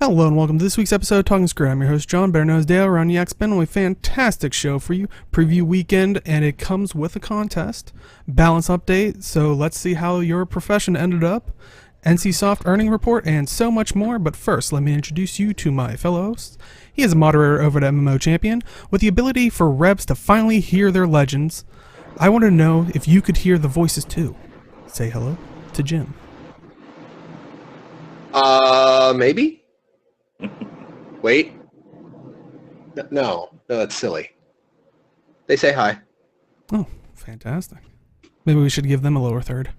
Hello and welcome to this week's episode of Talking Skritt. I'm your host John, better known as Dale. Around Yak's been a fantastic show for you. Preview weekend, and it comes with a contest. Balance update, so let's see how your profession ended up. NCSoft earning report, and so much more. But first, let me introduce you to my fellow host. He is a moderator over at MMO Champion, with the ability for Rebs to finally hear their legends. I want to know if you could hear the voices too. Say hello to Jim. Maybe? Wait. No, that's silly. They say hi. Oh, fantastic. Maybe we should give them a lower third.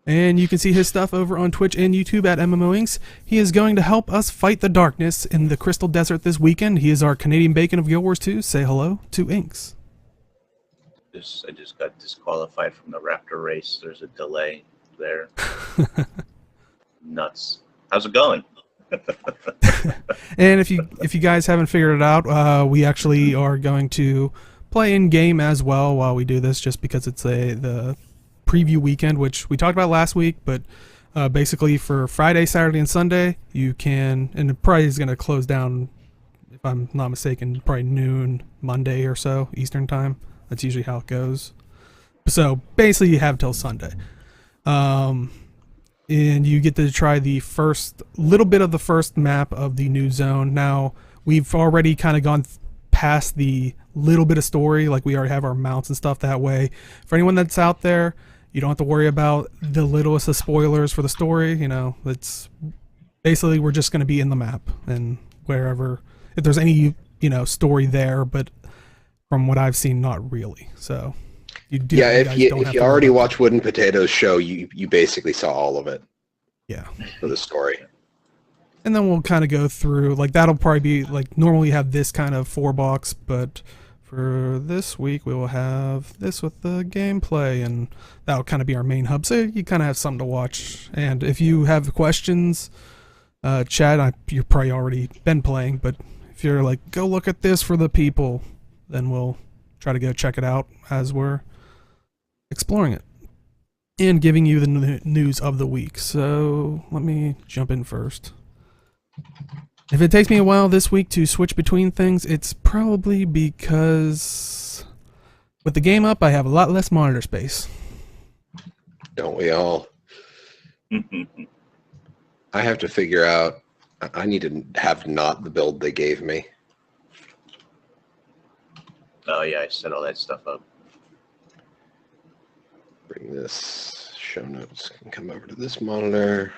And you can see his stuff over on Twitch and YouTube at MMO Inks. He is going to help us fight the darkness in the Crystal Desert this weekend. He is our Canadian Bacon of Guild Wars 2. Say hello to Inks. I just got disqualified from the Raptor race. There's a delay there. Nuts. How's it going? And if you guys haven't figured it out, we actually are going to play in game as well while we do this, just because it's the preview weekend, which we talked about last week. But basically for Friday, Saturday, and Sunday, you can, and it probably is going to close down, if I'm not mistaken, probably noon Monday or so Eastern time. That's usually how it goes. So basically, you have till Sunday. And you get to try the first little bit of the first map of the new zone. Now, we've already kind of gone past the little bit of story, like we already have our mounts and stuff that way. For anyone that's out there, you don't have to worry about the littlest of spoilers for the story. You know, it's basically we're just going to be in the map and wherever, if there's any, story there, but from what I've seen, not really. So. If you already watched Wooden Potatoes show, you basically saw all of it. Yeah. For the story. And then we'll kind of go through, like, that'll probably be, like, normally you have this kind of 4-box, but for this week we will have this with the gameplay, and that'll kind of be our main hub, so you kind of have something to watch. And if you have questions, chat, you've probably already been playing, but if you're like, go look at this for the people, then we'll try to go check it out as we're exploring it and giving you the news of the week. So let me jump in first. If it takes me a while this week to switch between things, it's probably because with the game up, I have a lot less monitor space. Don't we all? I have to figure out, I need to have not the build they gave me. Oh yeah, I set all that stuff up. Bring this show notes and come over to this monitor.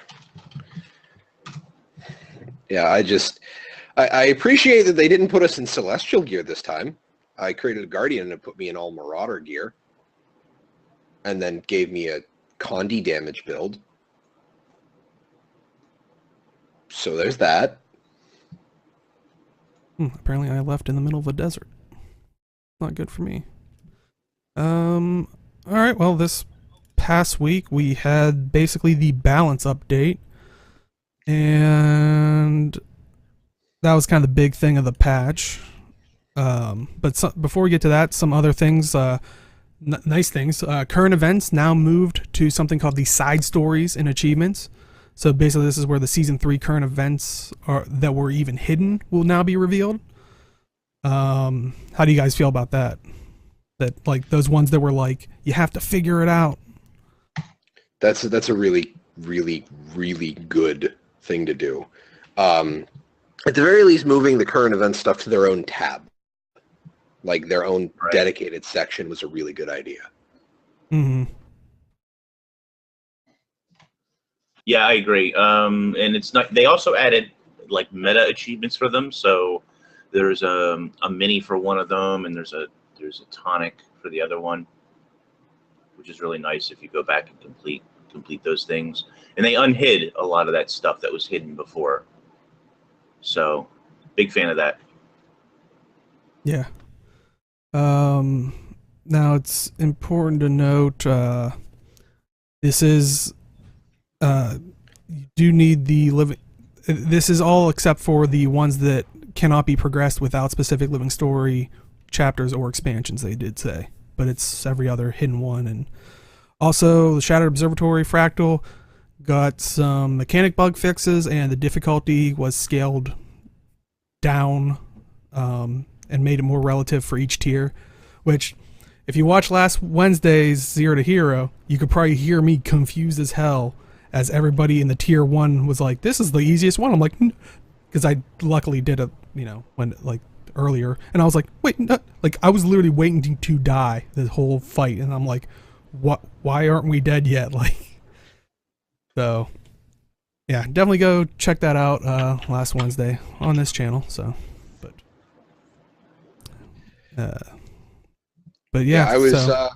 Yeah, I appreciate that they didn't put us in Celestial gear this time. I created a Guardian and put me in all Marauder gear. And then gave me a Condi damage build. So there's that. Apparently I left in the middle of a desert. Not good for me. Alright, well, this past week we had basically the balance update, and that was kind of the big thing of the patch. Before we get to that, some other things, nice things. Current events now moved to something called the side stories and achievements. So basically this is where the Season 3 current events that were even hidden will now be revealed. How do you guys feel about that? That, like, those ones that were like, you have to figure it out. That's a really, really, really good thing to do. At the very least, moving the current event stuff to their own tab, like their own dedicated section, was a really good idea. Mm-hmm. Yeah, I agree. And it's not. They also added like meta achievements for them. So there's a mini for one of them, and there's a tonic for the other one, which is really nice if you go back and complete those things. And they unhid a lot of that stuff that was hidden before. So, big fan of that. Yeah. Now it's important to note, this is, you do need the living, this is all except for the ones that cannot be progressed without specific living story chapters or expansions, they did say, but it's every other hidden one. And also the Shattered Observatory Fractal got some mechanic bug fixes, and the difficulty was scaled down and made it more relative for each tier, which if you watch last Wednesday's 0 to Hero, you could probably hear me confused as hell as everybody in the tier 1 was like, this is the easiest one. I'm like, because I luckily did it, when like earlier, and I was like, wait, no. Like I was literally waiting to die the whole fight, and I'm like, what? Why aren't we dead yet? Like, so yeah, definitely go check that out last Wednesday on this channel. So, but yeah, I was. So,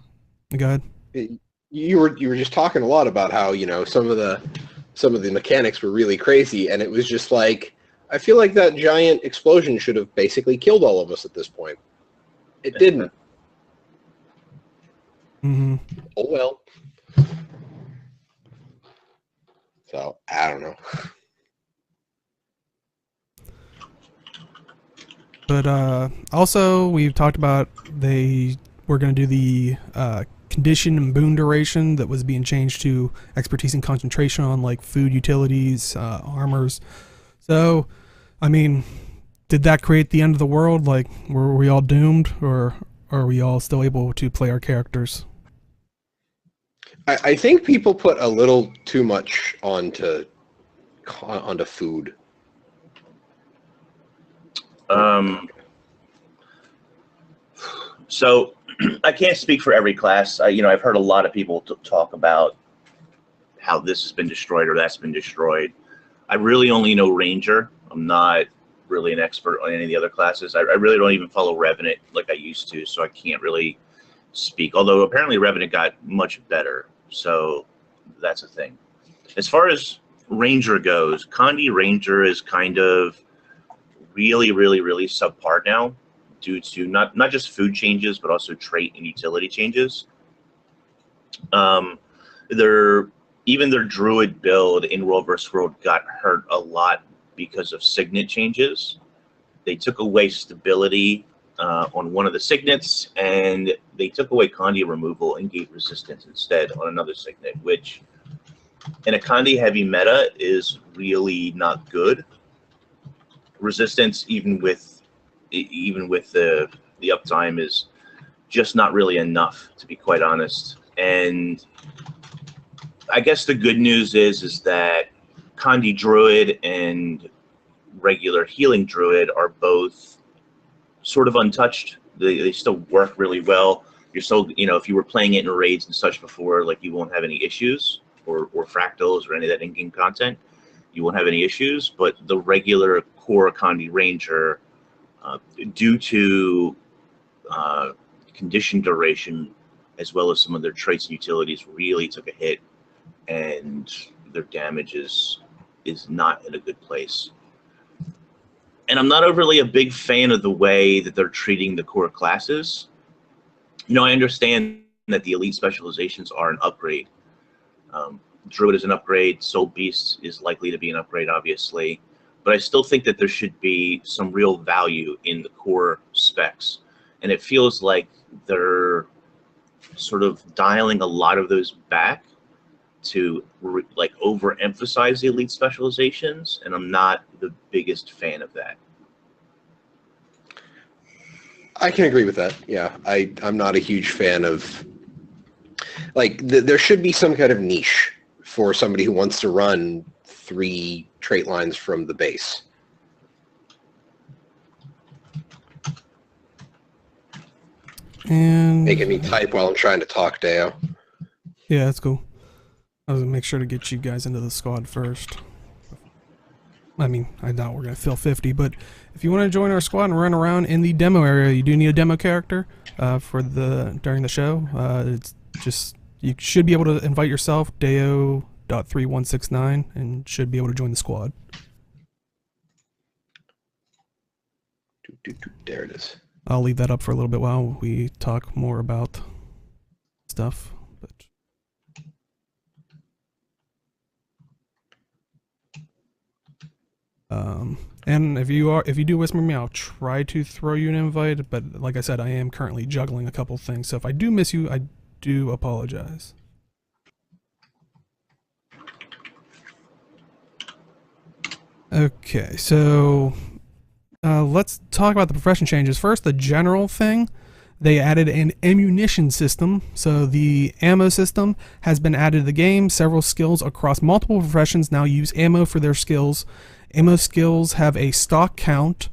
go ahead. You were just talking a lot about how some of the mechanics were really crazy, and it was just like, I feel like that giant explosion should have basically killed all of us at this point. It didn't. Mm-hmm. Oh well. So I don't know. But also, we've talked about we're going to do the condition and boon duration that was being changed to expertise and concentration on like food, utilities, armors. So, I mean, did that create the end of the world? Like, were we all doomed, or are we all still able to play our characters? I think people put a little too much onto food. So I can't speak for every class. I've heard a lot of people talk about how this has been destroyed or that's been destroyed. I really only know Ranger. I'm not really an expert on any of the other classes. I really don't even follow Revenant like I used to, so I can't really speak. Although apparently Revenant got much better, so that's a thing. As far as Ranger goes, Condi Ranger is kind of really, really, really subpar now due to not just food changes, but also trait and utility changes. Even their Druid build in World vs. World got hurt a lot because of signet changes. They took away stability on one of the signets, and they took away Condi removal and gave resistance instead on another signet, which in a Condi heavy meta is really not good. Resistance, even with the uptime, is just not really enough, to be quite honest. And I guess the good news is that Condi Druid and regular Healing Druid are both sort of untouched. They still work really well. You're still, if you were playing it in raids and such before, like, you won't have any issues, or fractals or any of that in-game content. You won't have any issues. But the regular core Condi Ranger, due to condition duration, as well as some of their traits and utilities, really took a hit, and their damage is not in a good place. And I'm not overly a big fan of the way that they're treating the core classes. I understand that the elite specializations are an upgrade. Druid is an upgrade. Soul Beast is likely to be an upgrade, obviously. But I still think that there should be some real value in the core specs. And it feels like they're sort of dialing a lot of those back to overemphasize the elite specializations, and I'm not the biggest fan of that. I can agree with that. Yeah, I'm not a huge fan of, there should be some kind of niche for somebody who wants to run 3 trait lines from the base. And making me type while I'm trying to talk, Deo. Yeah, that's cool. I was gonna make sure to get you guys into the squad first. I mean, I doubt we're gonna fill 50, but if you want to join our squad and run around in the demo area, you do need a demo character during the show. It's just, you should be able to invite yourself, Deo.3169, and should be able to join the squad. There it is. I'll leave that up for a little bit while we talk more about stuff. But and if you do whisper me, I'll try to throw you an invite. But like I said, I am currently juggling a couple things, so if I do miss you, I do apologize. Okay, so let's talk about the profession changes. First, the general thing. They added an ammunition system, so the ammo system has been added to the game. Several skills across multiple professions now use ammo for their skills. Ammo skills have a stock count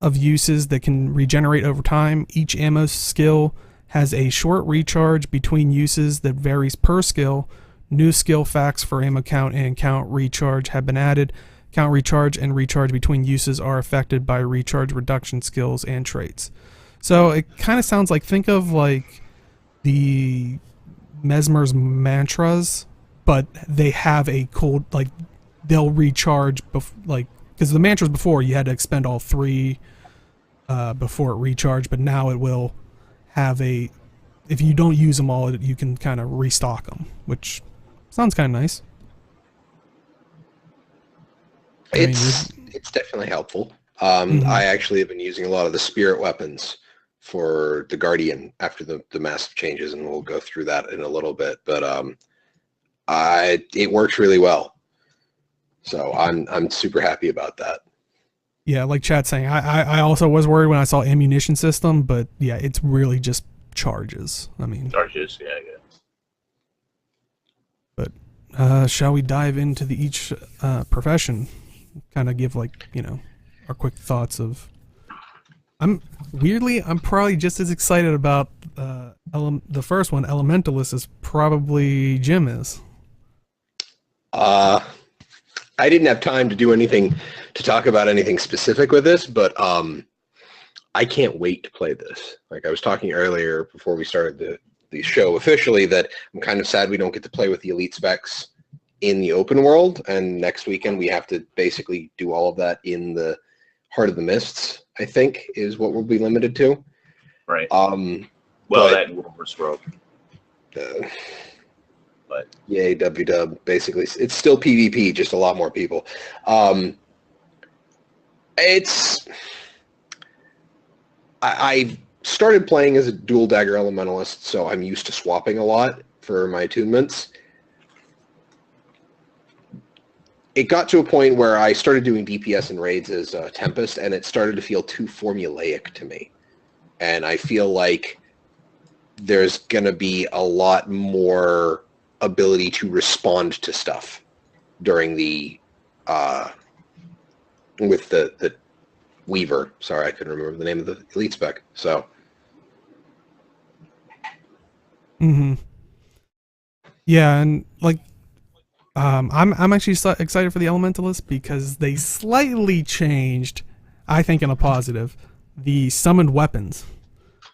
of uses that can regenerate over time. Each ammo skill has a short recharge between uses that varies per skill. New skill facts for ammo count and count recharge have been added. Count recharge and recharge between uses are affected by recharge reduction skills and traits. So it kind of sounds like, think of like the Mesmer's mantras, but they have a cold, like they'll recharge like, because the mantras before you had to expend all three before it recharged, but now it will have a, if you don't use them all, you can kind of restock them, which sounds kind of nice. It's definitely helpful. I actually have been using a lot of the spirit weapons for the Guardian after the massive changes, and we'll go through that in a little bit. But it works really well, so I'm super happy about that. Yeah, like Chad's saying, I also was worried when I saw ammunition system, but yeah, it's really just charges. I mean, Charges, yeah. But shall we dive into each profession? Kind of give, like, you know, our quick thoughts of. I'm probably just as excited about the first one, Elementalist, as probably Jim is. I didn't have time to do anything to talk about anything specific with this, but I can't wait to play this. Like I was talking earlier before we started the show officially, that I'm kind of sad we don't get to play with the elite specs in the open world, and next weekend we have to basically do all of that in the Heart of the Mists, I think, is what we'll be limited to. Right. Well, that Wolver's World. But yay, WW. Basically, it's still PvP, just a lot more people. I started playing as a dual dagger elementalist, so I'm used to swapping a lot for my attunements. It got to a point where I started doing DPS and raids as Tempest, and it started to feel too formulaic to me. And I feel like there's going to be a lot more ability to respond to stuff during the with the Weaver. Sorry, I couldn't remember the name of the elite spec. So Yeah, and like I'm actually excited for the Elementalist because they slightly changed, I think in a positive, the summoned weapons.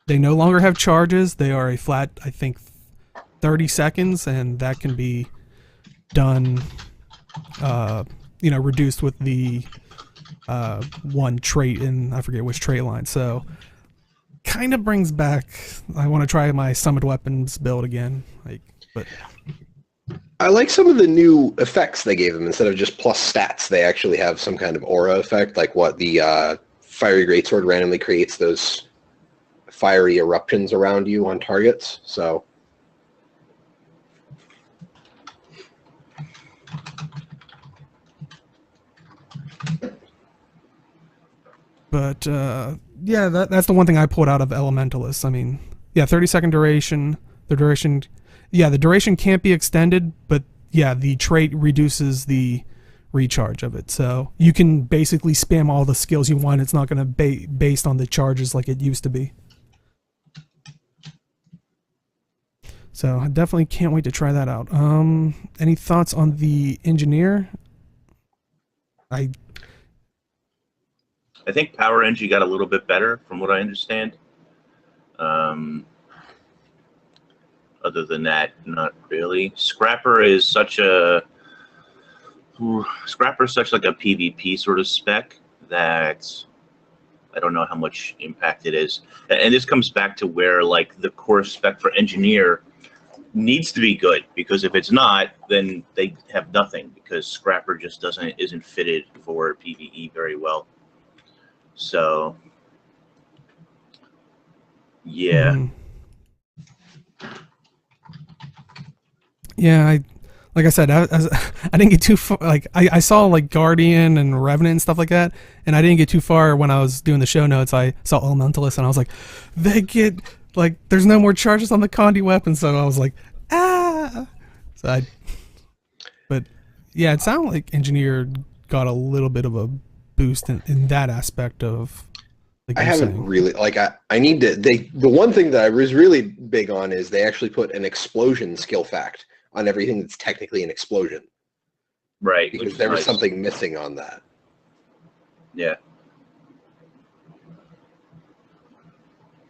They no longer have charges. They are a flat, I think, 30 seconds, and that can be done, reduced with the one trait in, I forget which trait line. So kind of brings back, I want to try my summoned weapons build again. But I like some of the new effects they gave them. Instead of just plus stats, they actually have some kind of aura effect, like what the Fiery Greatsword randomly creates those fiery eruptions around you on targets. So But yeah, that's the one thing I pulled out of Elementalist. I mean, yeah, 30-second duration. The duration can't be extended, but yeah, the trait reduces the recharge of it. So you can basically spam all the skills you want. It's not going to be based on the charges like it used to be. So I definitely can't wait to try that out. Any thoughts on the engineer? I think Power Engie got a little bit better, from what I understand. Other than that, not really. Scrapper is such like a PvP sort of spec that I don't know how much impact it is. And this comes back to where, like, the core spec for Engineer needs to be good, because if it's not, then they have nothing, because Scrapper just isn't fitted for PvE very well. So yeah. Yeah, like I said, I didn't get too far. Like I saw like Guardian and Revenant and stuff like that, and I didn't get too far when I was doing the show notes. I saw Elementalist, and I was like, they get like there's no more charges on the Condi weapon, so I was like, ah. But yeah, it sounded like Engineer got a little bit of a boost in that aspect of. Like I haven't really like I need to. The one thing that I was really big on is they actually put an explosion skill fact on everything that's technically an explosion. Right. Because there was something missing on that. Yeah.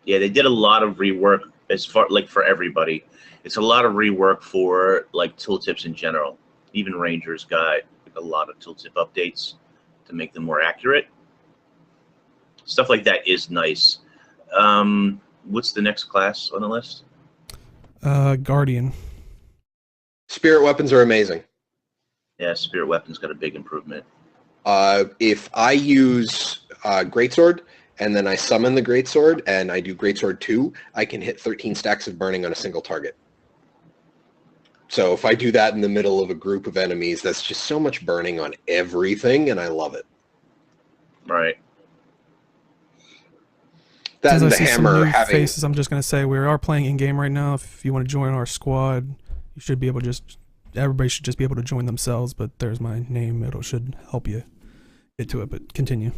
Yeah, they did a lot of rework as far like for everybody. It's a lot of rework for like tooltips in general. Even Rangers got a lot of tooltip updates to make them more accurate. Stuff like that is nice. What's the next class on the list? Guardian. Spirit weapons are amazing. Yeah, Spirit Weapons got a big improvement. If I use Greatsword and then I summon the Greatsword and I do Greatsword 2, I can hit 13 stacks of burning on a single target. So if I do that in the middle of a group of enemies, that's just so much burning on everything, and I love it. Right. That and the hammer having faces. I'm just gonna say we are playing in game right now. If you want to join our squad, you should be able to everybody should just be able to join themselves. But there's my name. It should help you get to it. But continue.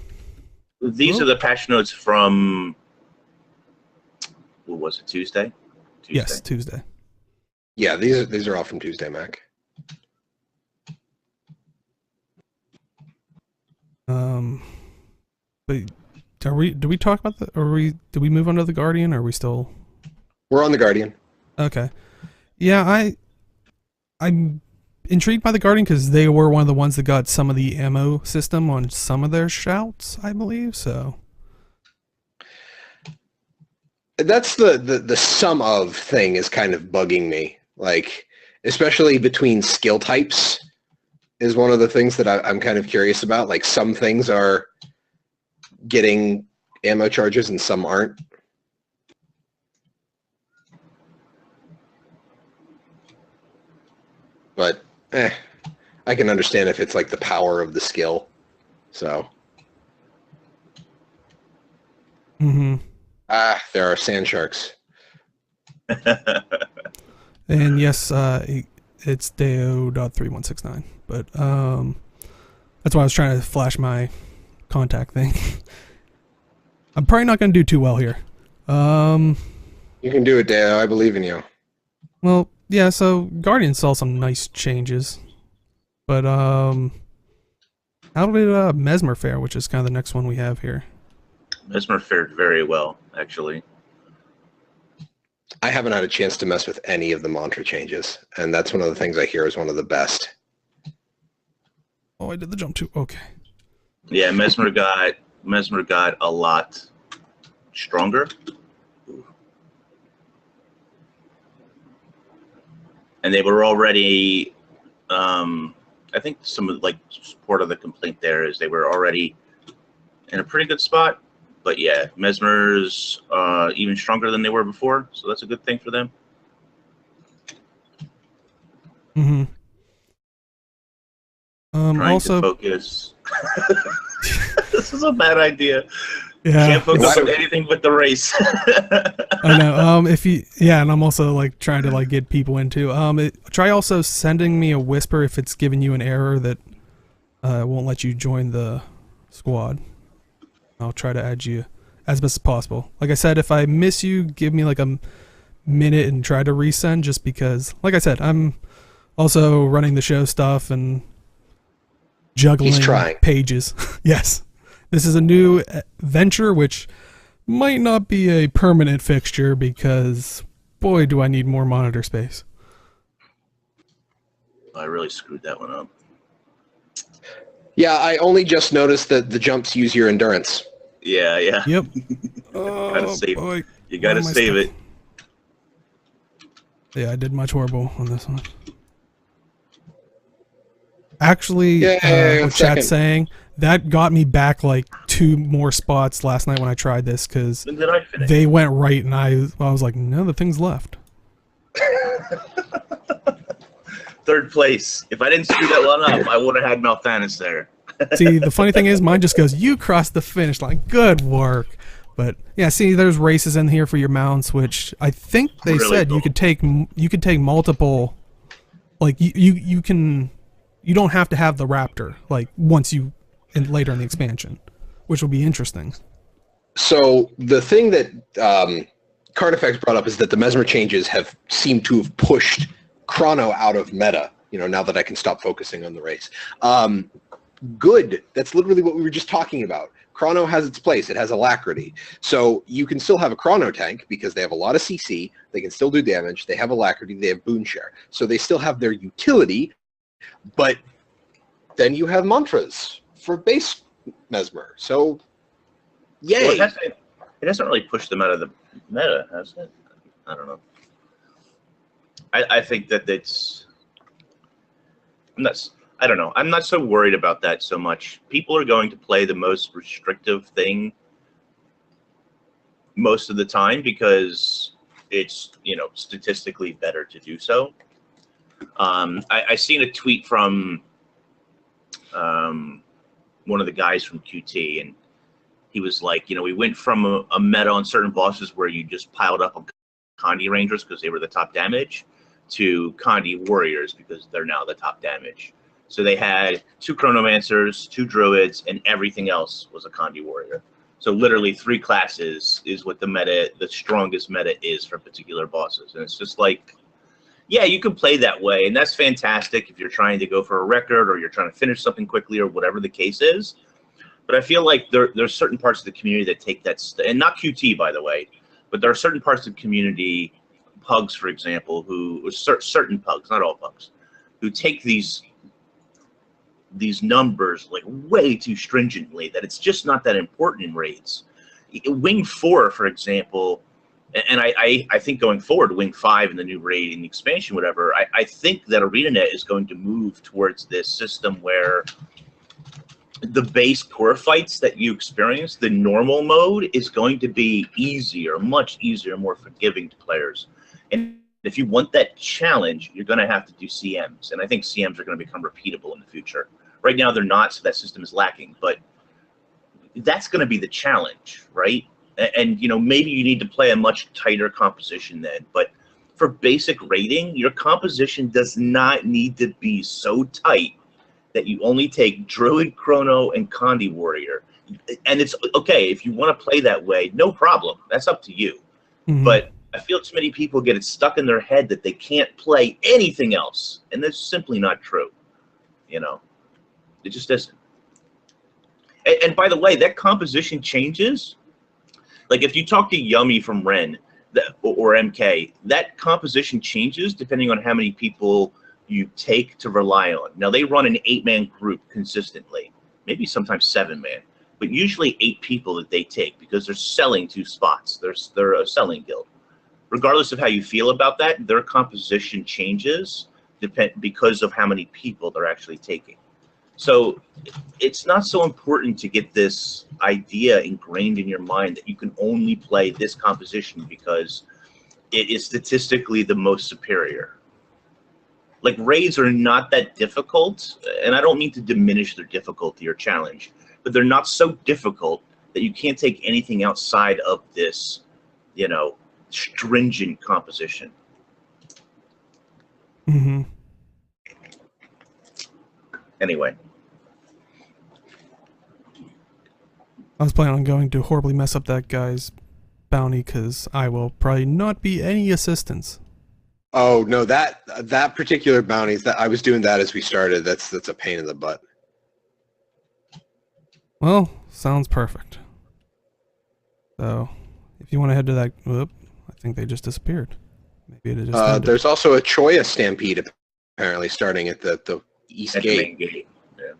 These are the patch notes from. What was it? Tuesday. Yes, Tuesday. Yeah, these are all from Tuesday, Mac. But. Do we talk about did we move on to the Guardian, or are we still? We're on the Guardian. Okay. Yeah, I'm intrigued by the Guardian because they were one of the ones that got some of the ammo system on some of their shouts, I believe, so. That's the sum of thing is kind of bugging me. Like, especially between skill types is one of the things that I'm kind of curious about. Like, some things are getting ammo charges and some aren't. But I can understand if it's like the power of the skill. So there are sand sharks. And yes, it's Deo.3169. But that's why I was trying to flash my contact thing. I'm probably not going to do too well here. You can do it, Deo. I believe in you. Well, yeah, so Guardian saw some nice changes. But how did Mesmer fare, which is kind of the next one we have here? Mesmer fared very well, actually. I haven't had a chance to mess with any of the mantra changes, and that's one of the things I hear is one of the best. Oh, I did the jump too. Okay. Yeah, Mesmer got a lot stronger. And they were already I think some of like part of the complaint there is they were already in a pretty good spot. But yeah, Mesmer's even stronger than they were before, so that's a good thing for them. Mm-hmm. Trying also, to focus. This is a bad idea. Yeah. Can't focus on anything but the race. I know. And I'm also like trying to like get people into. Try also sending me a whisper if it's giving you an error that won't let you join the squad. I'll try to add you as best as possible. Like I said, if I miss you, give me like a minute and try to resend, just because, like I said, I'm also running the show stuff and juggling pages. Yes. This is a new venture, which might not be a permanent fixture because, boy, do I need more monitor space. I really screwed that one up. Yeah, I only just noticed that the jumps use your endurance. Yeah. Yep. Gotta save boy. it. You gotta save it. Yeah, I did much horrible on this one. Actually, what chat's saying, that got me back like 2 more spots last night when I tried this, because they went right and I was like, no, the thing's left. Third place. If I didn't screw that one up, I would have had Mal'Thanis there. See, the funny thing is, mine just goes, you crossed the finish line. Good work. But yeah, see, there's races in here for your mounts, which I think they Really said cool. you could take multiple. Like you don't have to have the Raptor like once you later in the expansion, which will be interesting. So the thing that Carnifex brought up is that the Mesmer changes have seemed to have pushed Chrono out of meta. Now that I can stop focusing on the race. Good. That's literally what we were just talking about. Chrono has its place. It has alacrity. So you can still have a Chrono tank because they have a lot of CC. They can still do damage. They have alacrity. They have boon share. So they still have their utility. But then you have mantras for base Mesmer. So, yay. Well, it hasn't really pushed them out of the meta, has it? I don't know. I think that it's... I don't know. I'm not so worried about that so much. People are going to play the most restrictive thing most of the time because it's, statistically better to do so. I seen a tweet from one of the guys from QT, and he was like, we went from a meta on certain bosses where you just piled up on Condi Rangers because they were the top damage to Condi Warriors because they're now the top damage. So they had 2 Chronomancers, 2 Druids, and everything else was a Condi Warrior. So literally 3 classes is what the strongest meta is for particular bosses. And it's just like, yeah, you can play that way, and that's fantastic if you're trying to go for a record or you're trying to finish something quickly or whatever the case is. But I feel like there's certain parts of the community that take that, and not QT, by the way, but there are certain parts of the community, pugs, for example, certain pugs, not all pugs, who take these numbers like way too stringently that it's just not that important in raids. Wing 4, for example, and I think going forward, Wing 5 in the new raid in the expansion, whatever, I think that ArenaNet is going to move towards this system where the base core fights that you experience, the normal mode, is going to be easier, much easier, more forgiving to players. And if you want that challenge, you're going to have to do CMs. And I think CMs are going to become repeatable in the future. Right now, they're not, so that system is lacking. But that's going to be the challenge, right? And maybe you need to play a much tighter composition then. But for basic raiding, your composition does not need to be so tight that you only take Druid, Chrono, and Condi Warrior. And it's okay, if you want to play that way, no problem. That's up to you. Mm-hmm. But I feel too many people get it stuck in their head that they can't play anything else. And that's simply not true. It just isn't. And by the way, that composition changes. Like if you talk to Yummy from Ren or MK, that composition changes depending on how many people you take to rely on. Now, they run an 8-man group consistently, maybe sometimes 7-man, but usually 8 people that they take because they're selling 2 spots. They're a selling guild. Regardless of how you feel about that, their composition changes because of how many people they're actually taking. So it's not so important to get this idea ingrained in your mind that you can only play this composition because it is statistically the most superior. Like, raids are not that difficult, and I don't mean to diminish their difficulty or challenge, but they're not so difficult that you can't take anything outside of this, stringent composition. Mm-hmm. Anyway. I was planning on going to horribly mess up that guy's bounty because I will probably not be any assistance. Oh no, that particular bounty, that I was doing that as we started. That's a pain in the butt. Well, sounds perfect. So, if you want to head to that, whoop, I think they just disappeared. Maybe it just ended. There's also a Choya stampede apparently starting at the east at gate. The main gate. Yeah.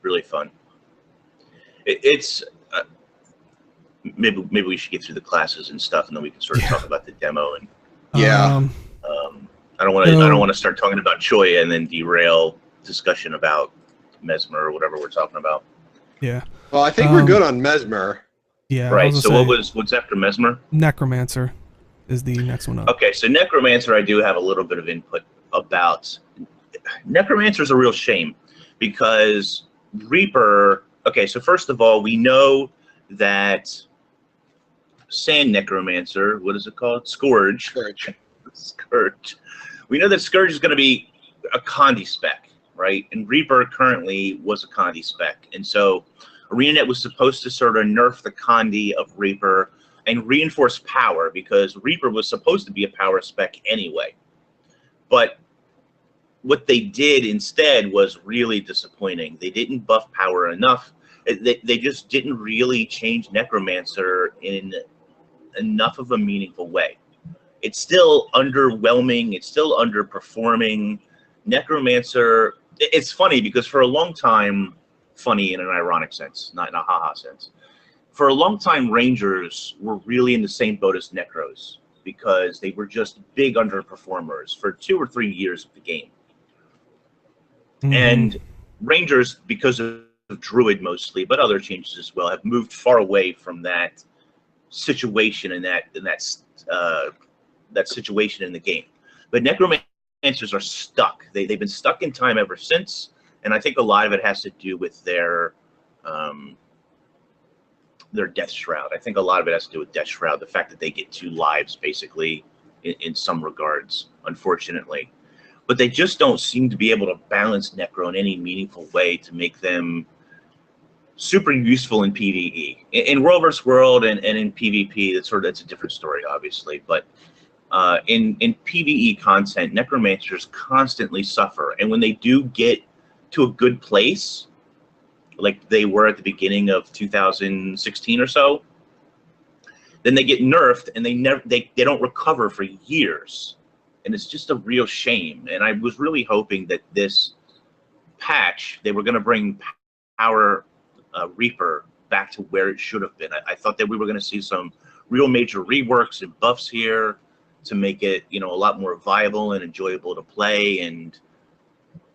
Really fun. It's maybe we should get through the classes and stuff, and then we can sort of talk about the demo. And yeah, I don't want to start talking about Choya and then derail discussion about Mesmer or whatever we're talking about. Yeah. Well, I think we're good on Mesmer. Yeah. Right. So what's after Mesmer? Necromancer. is the next one up. Okay, so Necromancer, I do have a little bit of input about. Necromancer is a real shame because Reaper. Okay, so first of all, we know that Sand Necromancer, what is it called? Scourge. Scourge. We know that Scourge is going to be a Condi spec, right? And Reaper currently was a Condi spec. And so ArenaNet was supposed to sort of nerf the Condi of Reaper and reinforce power, because Reaper was supposed to be a power spec anyway. But what they did instead was really disappointing. They didn't buff power enough. They just didn't really change Necromancer in enough of a meaningful way. It's still underwhelming. It's still underperforming. Necromancer, it's funny because for a long time, funny in an ironic sense, not in a haha sense, for a long time, Rangers were really in the same boat as Necros because they were just big underperformers for 2 or 3 years of the game. And Rangers, because of Druid mostly, but other changes as well, have moved far away from that situation and that situation in the game. But Necromancers are stuck. They've been stuck in time ever since, and I think a lot of it has to do with their Death Shroud. I think a lot of it has to do with Death Shroud, the fact that they get 2 lives, basically, in some regards, unfortunately. But they just don't seem to be able to balance Necro in any meaningful way to make them super useful in PvE. In World vs. World and in PvP, that's a different story, obviously. But in PvE content, Necromancers constantly suffer. And when they do get to a good place, like they were at the beginning of 2016 or so, then they get nerfed and they don't recover for years. And it's just a real shame. And I was really hoping that this patch, they were going to bring Power Reaper back to where it should have been. I thought that we were going to see some real major reworks and buffs here to make it, a lot more viable and enjoyable to play. And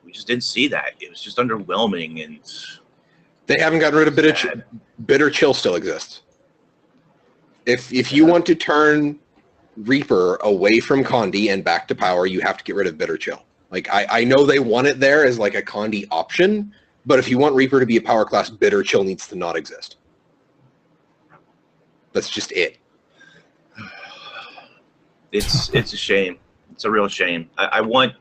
we just didn't see that. It was just underwhelming. And they haven't gotten rid of Bitter Chill still exists. If you want to turn Reaper away from Condi and back to power, you have to get rid of Bitter Chill. Like, I know they want it there as like a Condi option, but if you want Reaper to be a power class, Bitter Chill needs to not exist. That's just it. It's a shame. It's a real shame. I want,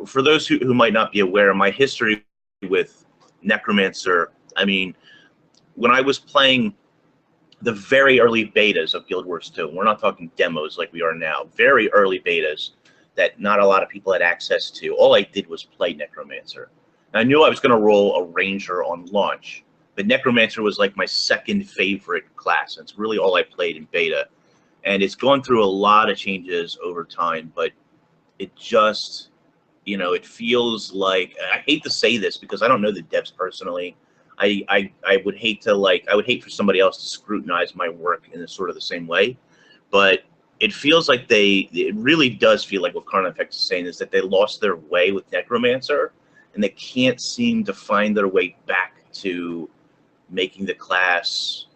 for those who might not be aware, my history with Necromancer, I mean, when I was playing the very early betas of Guild Wars 2, we're not talking demos like we are now, very early betas that not a lot of people had access to, all I did was play Necromancer. And I knew I was going to roll a Ranger on launch, but Necromancer was like my second favorite class. It's really all I played in beta. And it's gone through a lot of changes over time, but it just, it feels like, I hate to say this because I don't know the devs personally. I would hate for somebody else to scrutinize my work in sort of the same way, but it feels like it really does feel like what Carnifex is saying is that they lost their way with Necromancer, and they can't seem to find their way back to making the class,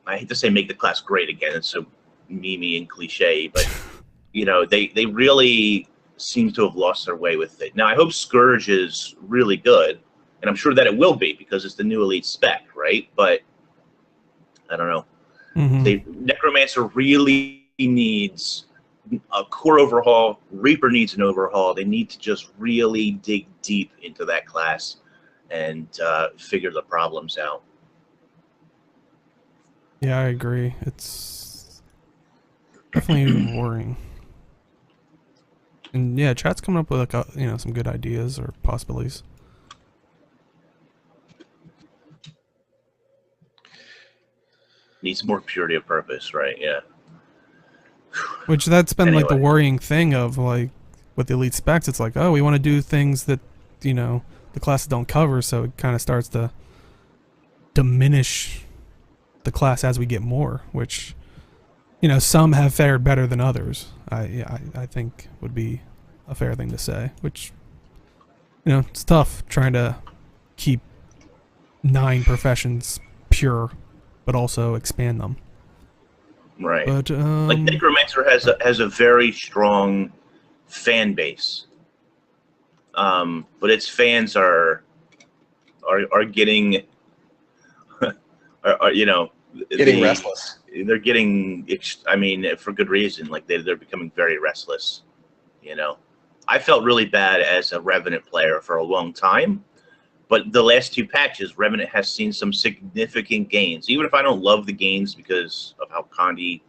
I hate to say make the class great again, it's so memey and cliche, but they really seem to have lost their way with it. Now I hope Scourge is really good, and I'm sure that it will be because it's the new elite spec, right? But I don't know. Necromancer really needs a core overhaul. Reaper needs an overhaul. They need to just really dig deep into that class and figure the problems out. Yeah, I agree. It's definitely worrying. And yeah, chat's coming up with some good ideas or possibilities. Needs more purity of purpose, right? Yeah. Which that's been like the worrying thing of like with the elite specs. It's like, oh, we want to do things that the classes don't cover, so it kind of starts to diminish the class as we get more. Which some have fared better than others. I think would be a fair thing to say. Which it's tough trying to keep 9 professions pure, but also expand them. Right. But Like Necromancer has a very strong fan base, but its fans are getting are Getting restless. they're getting, I mean, for good reason. Like they're becoming very restless. You know, I felt really bad as a Revenant player for a long time, but the last two patches, Revenant has seen some significant gains. Even if I don't love the gains because of how Condi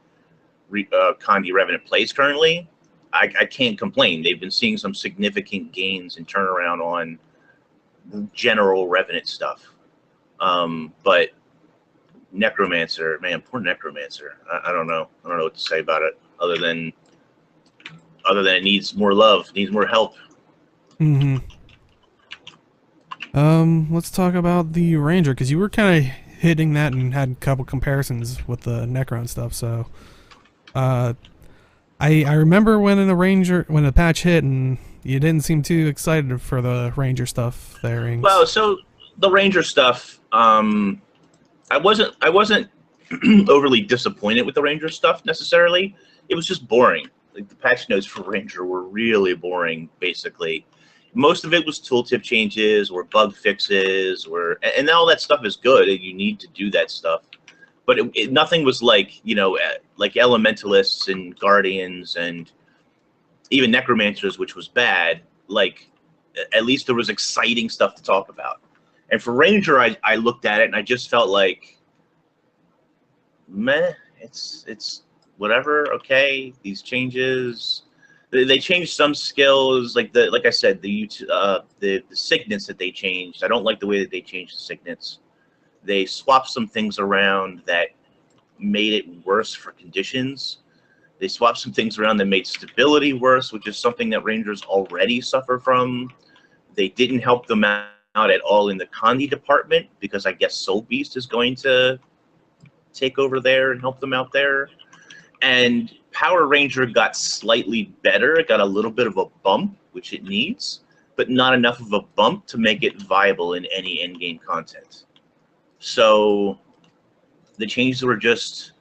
Revenant plays currently, I can't complain. They've been seeing some significant gains and turnaround on general Revenant stuff. But Necromancer, man, poor Necromancer. I don't know. I don't know what to say about it other than it needs more love, needs more help. Mm-hmm. Let's talk about the Ranger, because you were kind of hitting that and had a couple comparisons with the Necron stuff. So, I remember when the patch hit, and you didn't seem too excited for the Ranger stuff there, Inks. Well, so the Ranger stuff, I wasn't overly disappointed with the Ranger stuff necessarily. It was just boring. Like the patch notes for Ranger were really boring, basically. Most of it was tooltip changes or bug fixes, and all that stuff is good, and you need to do that stuff. But nothing was like, like Elementalists and Guardians and even Necromancers, which was bad. Like, at least there was exciting stuff to talk about. And for Ranger, I looked at it and I just felt like, meh, it's whatever. Okay, these changes, they changed some skills, like I said, the signets that they changed. I don't like the way that they changed the signets. They swapped some things around that made it worse for conditions. They swapped some things around that made stability worse, which is something that Rangers already suffer from. They didn't help them out at all in the Condi department, because I guess Soul Beast is going to take over there and help them out there. And Power Ranger got slightly better. It got a little bit of a bump, which it needs, but not enough of a bump to make it viable in any endgame content. So the changes were just,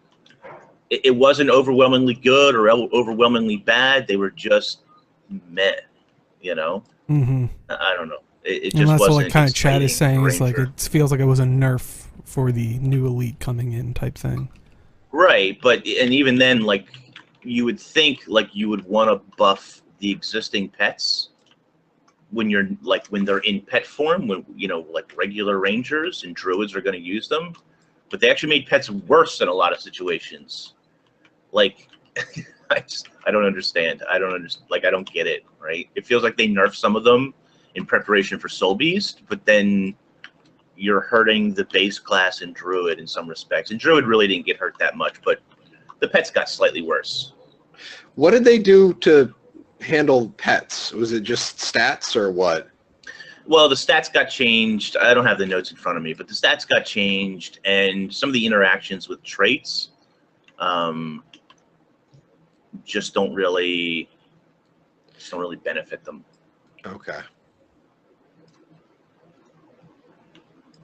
it wasn't overwhelmingly good or overwhelmingly bad. They were just meh, Mm-hmm. I don't know. It just and that's wasn't what kind of chat is saying, is like Ranger. it feels like it was a nerf for the new elite coming in type thing. Right, and even then, like, you would think like you would want to buff the existing pets when they're in pet form, when like regular Rangers and Druids are going to use them, but they actually made pets worse in a lot of situations. Like, I don't understand. I don't get it. Right? It feels like they nerfed some of them in preparation for Soul Beast, but then you're hurting the base class in Druid in some respects. And Druid really didn't get hurt that much, but the pets got slightly worse. What did they do to handle pets? Was it just stats or what? Well, the stats got changed. I don't have the notes in front of me, but the stats got changed, and some of the interactions with traits just don't really benefit them. Okay.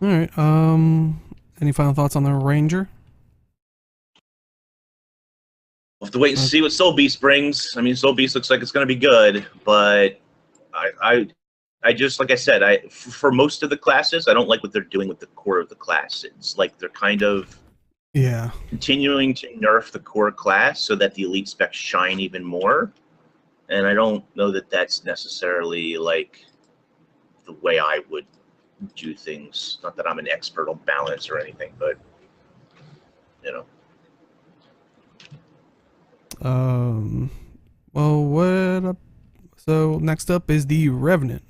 All right. Any final thoughts on the Ranger? We'll have to wait and see what Soul Beast brings. I mean, Soul Beast looks like it's going to be good, but I just, like I said, for most of the classes, I don't like what they're doing with the core of the class. It's like they're kind of continuing to nerf the core class so that the elite specs shine even more. And I don't know that that's necessarily like the way I would do things. Not that I'm an expert on balance or anything, but Well, so next up is the Revenant.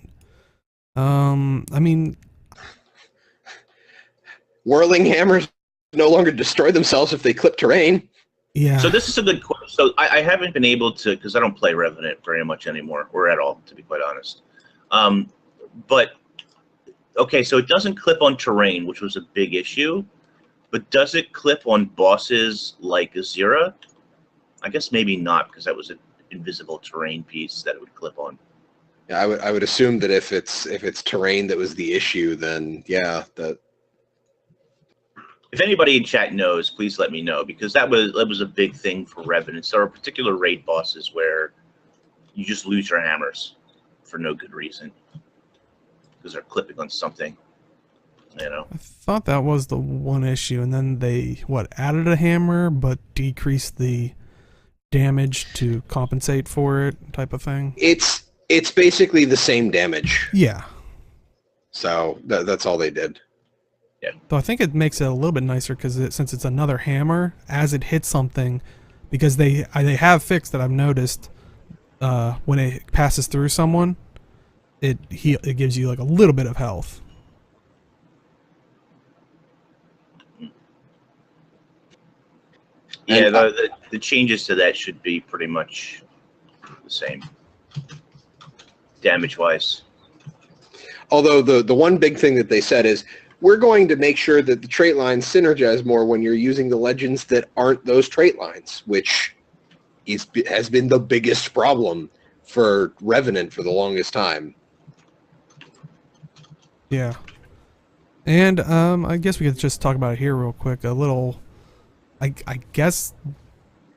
I mean, Whirling hammers no longer destroy themselves if they clip terrain. Yeah. So this is a good question. So I haven't been able to, because I don't play Revenant very much anymore, or at all, to be quite honest. But okay, so it doesn't clip on terrain, which was a big issue. But does it clip on bosses like Azira? I guess maybe not, because that was an invisible terrain piece that it would clip on. Yeah, I would assume that if it's terrain that was the issue, then yeah, that. If anybody in chat knows, please let me know, because that was a big thing for Revenants. There are particular raid bosses where you just lose your hammers for no good reason because they're clipping on something. You know. I thought that was the one issue, and then they added a hammer but decreased the damage to compensate for it, type of thing. It's basically the same damage. Yeah. So that's all they did. Yeah. Though I think it makes it a little bit nicer because since it's another hammer, as it hits something, because they have fixed that I've noticed, when it passes through someone, it gives you like a little bit of health. Yeah, the changes to that should be pretty much the same, damage-wise. Although the one big thing that they said is, we're going to make sure that the trait lines synergize more when you're using the legends that aren't those trait lines, which has been the biggest problem for Revenant for the longest time. Yeah. And I guess we could just talk about it here real quick. A little, I guess,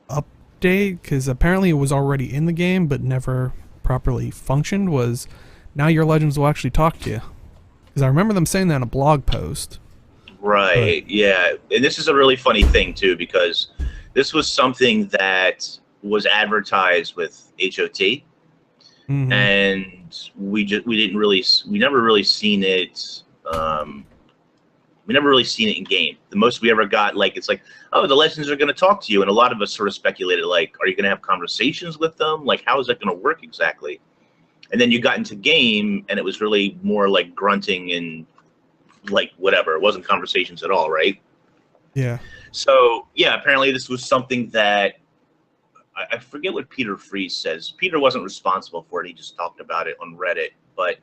update, because apparently it was already in the game but never properly functioned, was now your legends will actually talk to you. Because I remember them saying that in a blog post. Right, yeah. And this is a really funny thing, too, because this was something that was advertised with HOT. Mm-hmm. And we never really seen it. We never really seen it in game. The most we ever got, it's like, oh, the legends are going to talk to you, and a lot of us sort of speculated, like, are you going to have conversations with them? Like, how is that going to work exactly? And then you got into game, and it was really more like grunting and whatever. It wasn't conversations at all, right? Yeah. So yeah, apparently this was something that I forget what Peter Fries says. Peter wasn't responsible for it. He just talked about it on Reddit, but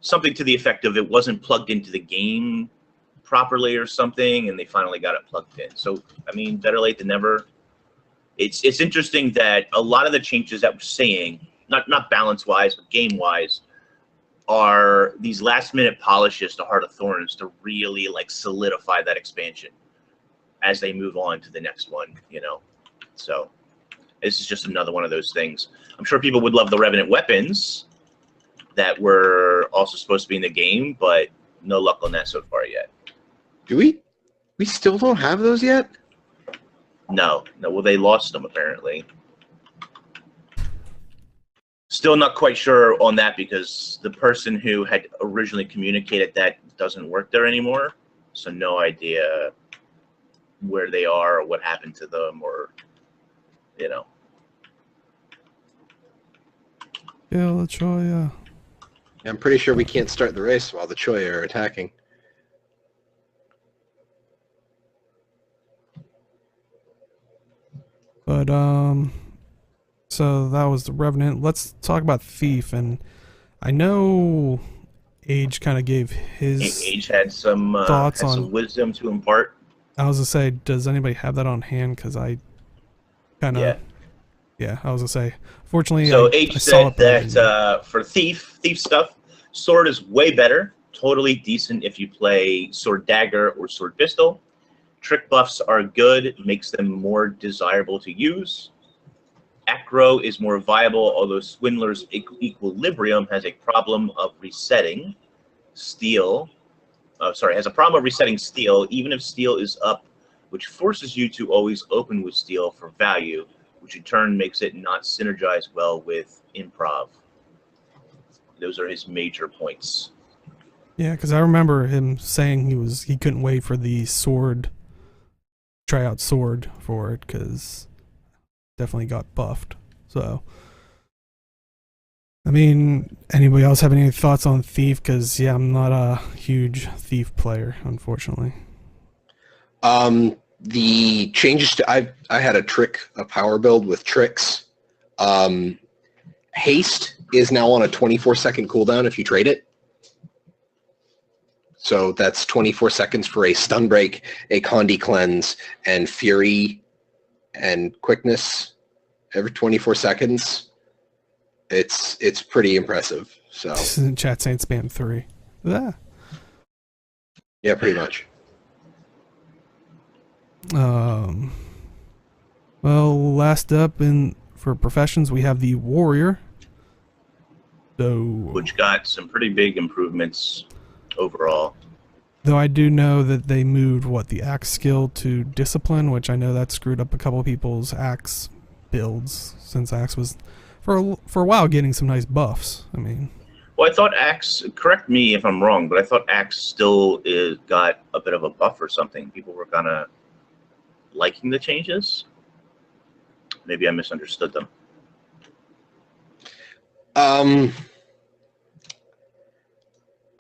something to the effect of it wasn't plugged into the game properly or something, and they finally got it plugged in. So, I mean, better late than never. It's interesting that a lot of the changes that we're seeing, not balance-wise, but game-wise, are these last-minute polishes to Heart of Thorns to really, solidify that expansion as they move on to the next one, you know? So this is just another one of those things. I'm sure people would love the Revenant weapons that were also supposed to be in the game, but no luck on that so far yet. Do we? We still don't have those yet? No. Well, they lost them, apparently. Still not quite sure on that because the person who had originally communicated that doesn't work there anymore. So no idea where they are or what happened to them or, you know. Yeah, the Choya. I'm pretty sure we can't start the race while the Choya are attacking. But, so that was the Revenant. Let's talk about Thief, and I know Age kind of gave his Age had some thoughts on some wisdom to impart. I was gonna say, does anybody have that on hand? Because I kind of, yeah, I was gonna say. Fortunately, so I Age saw said it that for Thief stuff, Sword is way better. Totally decent if you play Sword Dagger or Sword Pistol. Trick buffs are good, makes them more desirable to use. Acro is more viable, although Swindler's Equilibrium has a problem of resetting steel. Has a problem of resetting steel, even if steel is up, which forces you to always open with steel for value, which in turn makes it not synergize well with improv. Those are his major points. Yeah, because I remember him saying he couldn't wait for the tryout sword for it because definitely got buffed. So, I mean, anybody else have any thoughts on Thief? Because yeah, I'm not a huge Thief player, unfortunately. The changes to I had a power build with tricks. Haste is now on a 24-second cooldown if you trade it. So that's 24 seconds for a stun break, a Condi cleanse, and fury and quickness every 24 seconds. It's pretty impressive. So Chat saying spam 3. Yeah. Yeah, pretty much. Um, well, last up for professions, we have the warrior. So, which got some pretty big improvements overall. though I do know that they moved the axe skill to discipline, which I know that screwed up a couple of people's axe builds, since axe was for a while getting some nice buffs. I mean, well, I thought axe. Correct me if I'm wrong, but I thought axe still got a bit of a buff or something. People were kind of liking the changes. Maybe I misunderstood them. I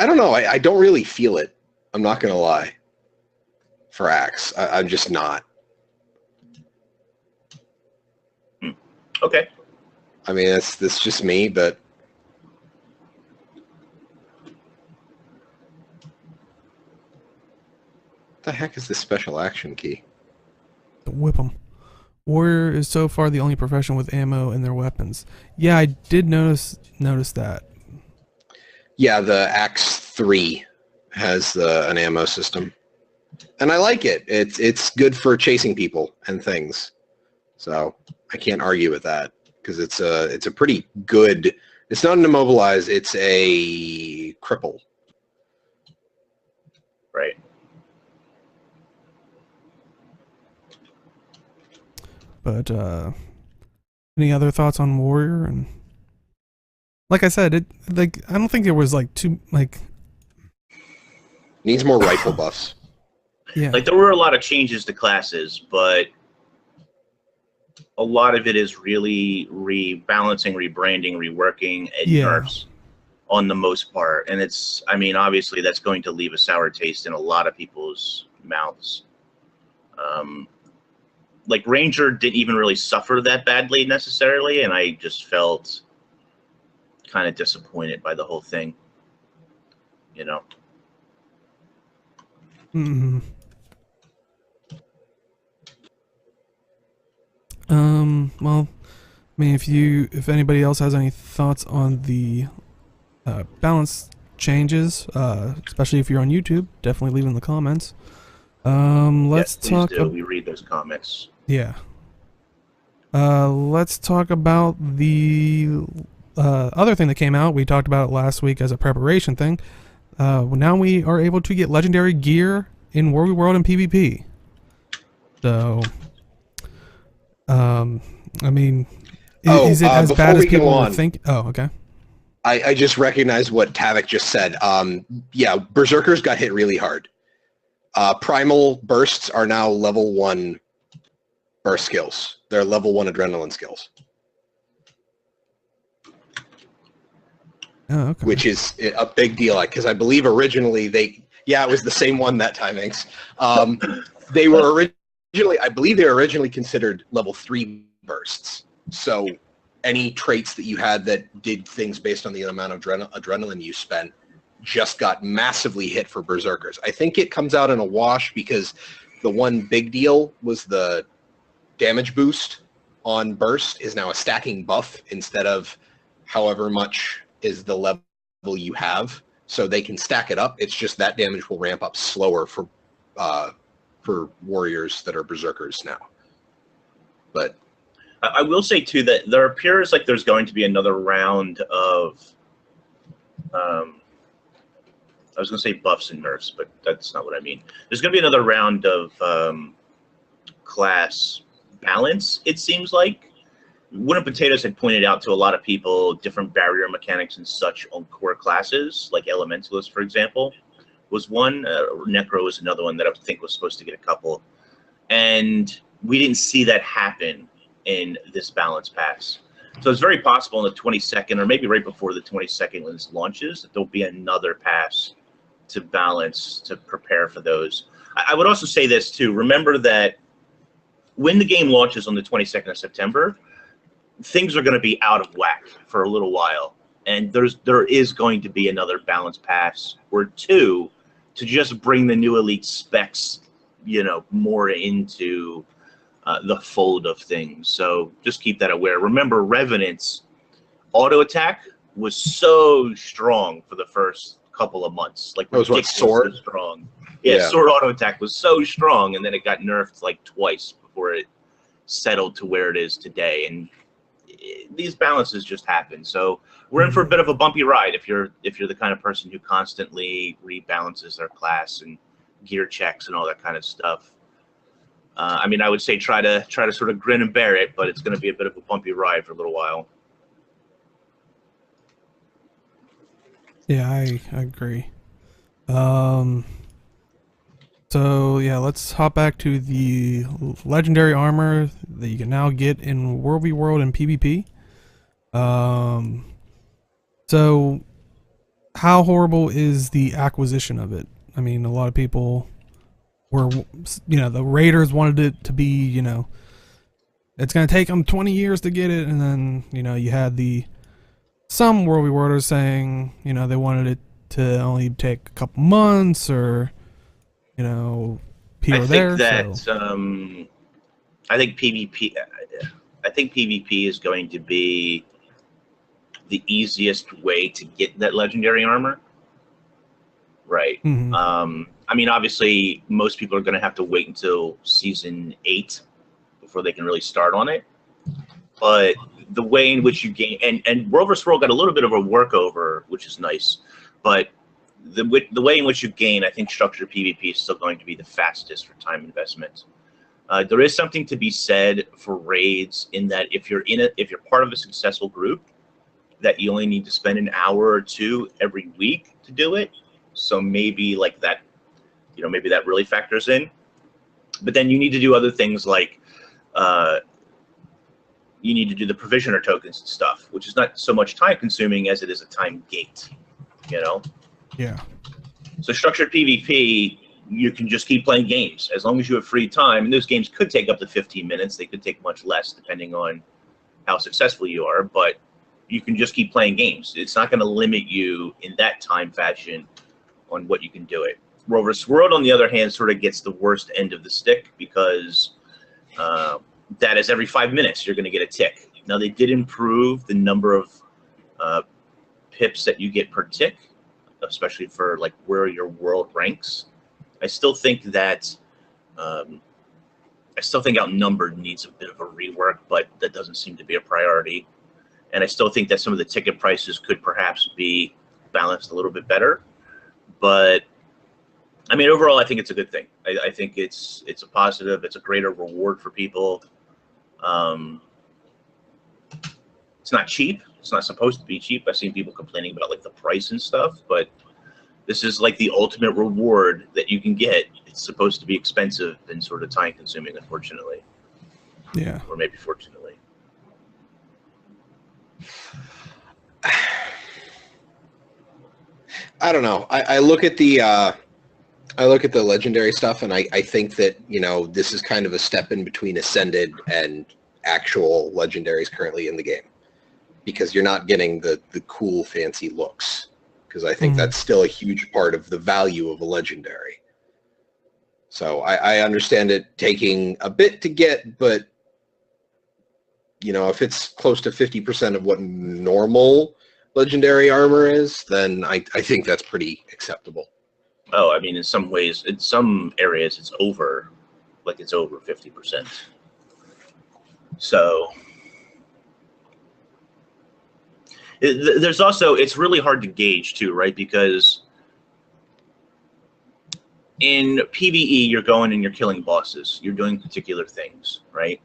don't know. I don't really feel it. I'm not going to lie. For axe, I'm just not. Okay. I mean, that's just me, but what the heck is this special action key? whip them. Warrior is so far the only profession with ammo in their weapons. Yeah, I did notice that. Yeah, the Axe 3 has an ammo system, and I like it. It's good for chasing people and things, so I can't argue with that because it's a pretty good. It's not an immobilize; it's a cripple. Right. But any other thoughts on warrior? And like I said, I don't think there was too Needs more rifle buffs. Yeah. Like there were a lot of changes to classes, but a lot of it is really rebalancing, rebranding, reworking, and nerfs on the most part. And I mean, obviously that's going to leave a sour taste in a lot of people's mouths. Like Ranger didn't even really suffer that badly necessarily, and I just felt kind of disappointed by the whole thing, you know. Mm-hmm. Well, I mean, if anybody else has any thoughts on the balance changes, especially if you're on YouTube, definitely leave in the comments. Let's talk. We read those comments. Yeah. Let's talk about the other thing that came out. We talked about it last week as a preparation thing. Now we are able to get legendary gear in War v World and PvP. So, I mean, is it as bad as people would think? Oh, okay. I just recognized what Tavik just said. Yeah, Berserkers got hit really hard. Primal bursts are now level 1 burst skills. They're level 1 adrenaline skills. Oh, okay. Which is a big deal, because I believe originally it was the same one that time, Inks. They were originally considered level 3 bursts. So any traits that you had that did things based on the amount of adrenaline you spent just got massively hit for Berserkers. I think it comes out in a wash because the one big deal was the damage boost on burst is now a stacking buff instead of however much is the level you have. So they can stack it up. It's just that damage will ramp up slower for warriors that are Berserkers now. But I will say too that there appears like there's going to be another round of I was going to say buffs and nerfs, but that's not what I mean. There's going to be another round of class balance, it seems like. Wooden Potatoes had pointed out to a lot of people different barrier mechanics and such on core classes, like Elementalist, for example, was one. Necro was another one that I think was supposed to get a couple. And we didn't see that happen in this balance pass. So it's very possible on the 22nd, or maybe right before the 22nd when this launches, that there'll be another pass to balance, to prepare for those. I would also say this too. Remember that when the game launches on the 22nd of September, things are going to be out of whack for a little while. And there is going to be another balance pass or two to just bring the new elite specs, more into the fold of things. So just keep that aware. Remember, Revenant's auto attack was so strong for the first couple of months. Like That was what, ridiculously Sword? strong. Yeah, Yeah. Sword auto attack was so strong, and then it got nerfed like twice before it settled to where it is today. And these balances just happen. So we're in for a bit of a bumpy ride if you're the kind of person who constantly rebalances their class and gear checks and all that kind of stuff. I mean, I would say try to sort of grin and bear it, but it's going to be a bit of a bumpy ride for a little while. Yeah, I agree. So yeah, let's hop back to the legendary armor that you can now get in World v World and PvP. So how horrible is the acquisition of it? I mean, a lot of people were, the raiders wanted it to be, it's going to take them 20 years to get it, and then, you had some World v Worlders saying, they wanted it to only take a couple months, or, people I there. think that I think PvP is going to be the easiest way to get that legendary armor. Right. I mean, obviously, most people are going to have to wait until Season 8 before they can really start on it. But the way in which you gain, and World vs. World got a little bit of a workover, which is nice. But the way in which you gain, I think structured PvP is still going to be the fastest for time investment. There is something to be said for raids in that if you're part of a successful group, that you only need to spend an hour or two every week to do it. So maybe like that, maybe that really factors in. But then you need to do other things like you need to do the provisioner tokens and stuff, which is not so much time consuming as it is a time gate, Yeah. So structured PvP, you can just keep playing games as long as you have free time. And those games could take up to 15 minutes. They could take much less depending on how successful you are, but you can just keep playing games. It's not going to limit you in that time fashion on what you can do it. World vs. World, on the other hand, sort of gets the worst end of the stick because that is every 5 minutes you're going to get a tick. Now, they did improve the number of pips that you get per tick, especially for like where your world ranks. I still think that Outnumbered needs a bit of a rework, but that doesn't seem to be a priority. And I still think that some of the ticket prices could perhaps be balanced a little bit better. But I mean, overall, I think it's a good thing. I think it's a positive. It's a greater reward for people. It's not cheap. It's not supposed to be cheap. I've seen people complaining about like the price and stuff, but this is like the ultimate reward that you can get. It's supposed to be expensive and sort of time consuming, unfortunately. Yeah. Or maybe fortunately. I don't know. I look at the legendary stuff, and I think that this is kind of a step in between Ascended and actual legendaries currently in the game, because you're not getting the cool fancy looks. Because I think that's still a huge part of the value of a legendary. So I understand it taking a bit to get, but if it's close to 50% of what normal legendary armor is, then I think that's pretty acceptable. Oh, I mean, in some ways, in some areas, it's over 50%. So there's also, it's really hard to gauge too, right? Because in PvE, you're going and you're killing bosses. You're doing particular things, right?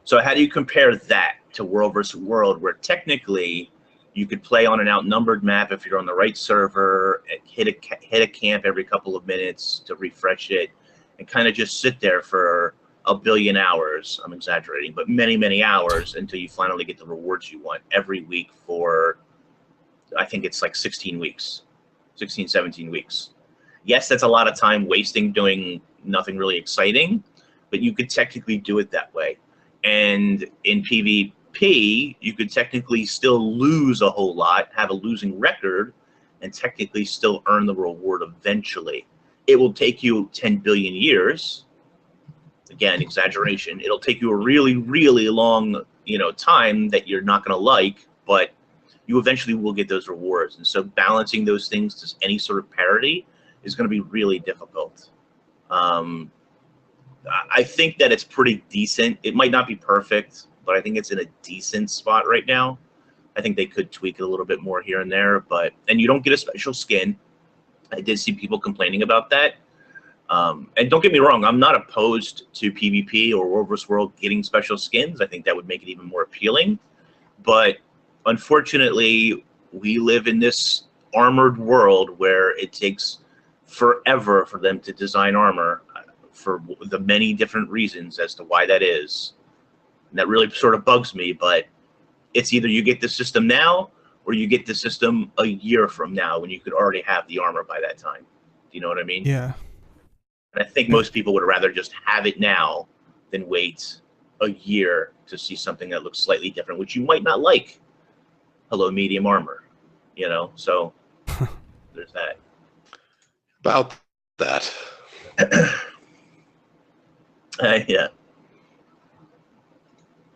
So how do you compare that to World vs. World, where technically you could play on an outnumbered map if you're on the right server, hit a camp every couple of minutes to refresh it, and kind of just sit there for a billion hours. I'm exaggerating, but many, many hours until you finally get the rewards you want every week for, I think it's like 16 weeks, 16, 17 weeks. Yes, that's a lot of time wasting doing nothing really exciting, but you could technically do it that way. And in PvP, you could technically still lose a whole lot, have a losing record, and technically still earn the reward eventually. It will take you 10 billion years. Again, exaggeration. It'll take you a really, really long, time that you're not going to like, but you eventually will get those rewards. And so balancing those things to any sort of parity is going to be really difficult. I think that it's pretty decent. It might not be perfect, but I think it's in a decent spot right now. I think they could tweak it a little bit more here and there, and you don't get a special skin. I did see people complaining about that. And don't get me wrong, I'm not opposed to PvP or World vs. World getting special skins. I think that would make it even more appealing. But unfortunately, we live in this armored world where it takes forever for them to design armor for the many different reasons as to why that is. And that really sort of bugs me, but it's either you get the system now or you get the system a year from now when you could already have the armor by that time. Do you know what I mean? Yeah. And I think most people would rather just have it now than wait a year to see something that looks slightly different, which you might not like. Hello, medium armor, you know? So there's that. About that. Yeah.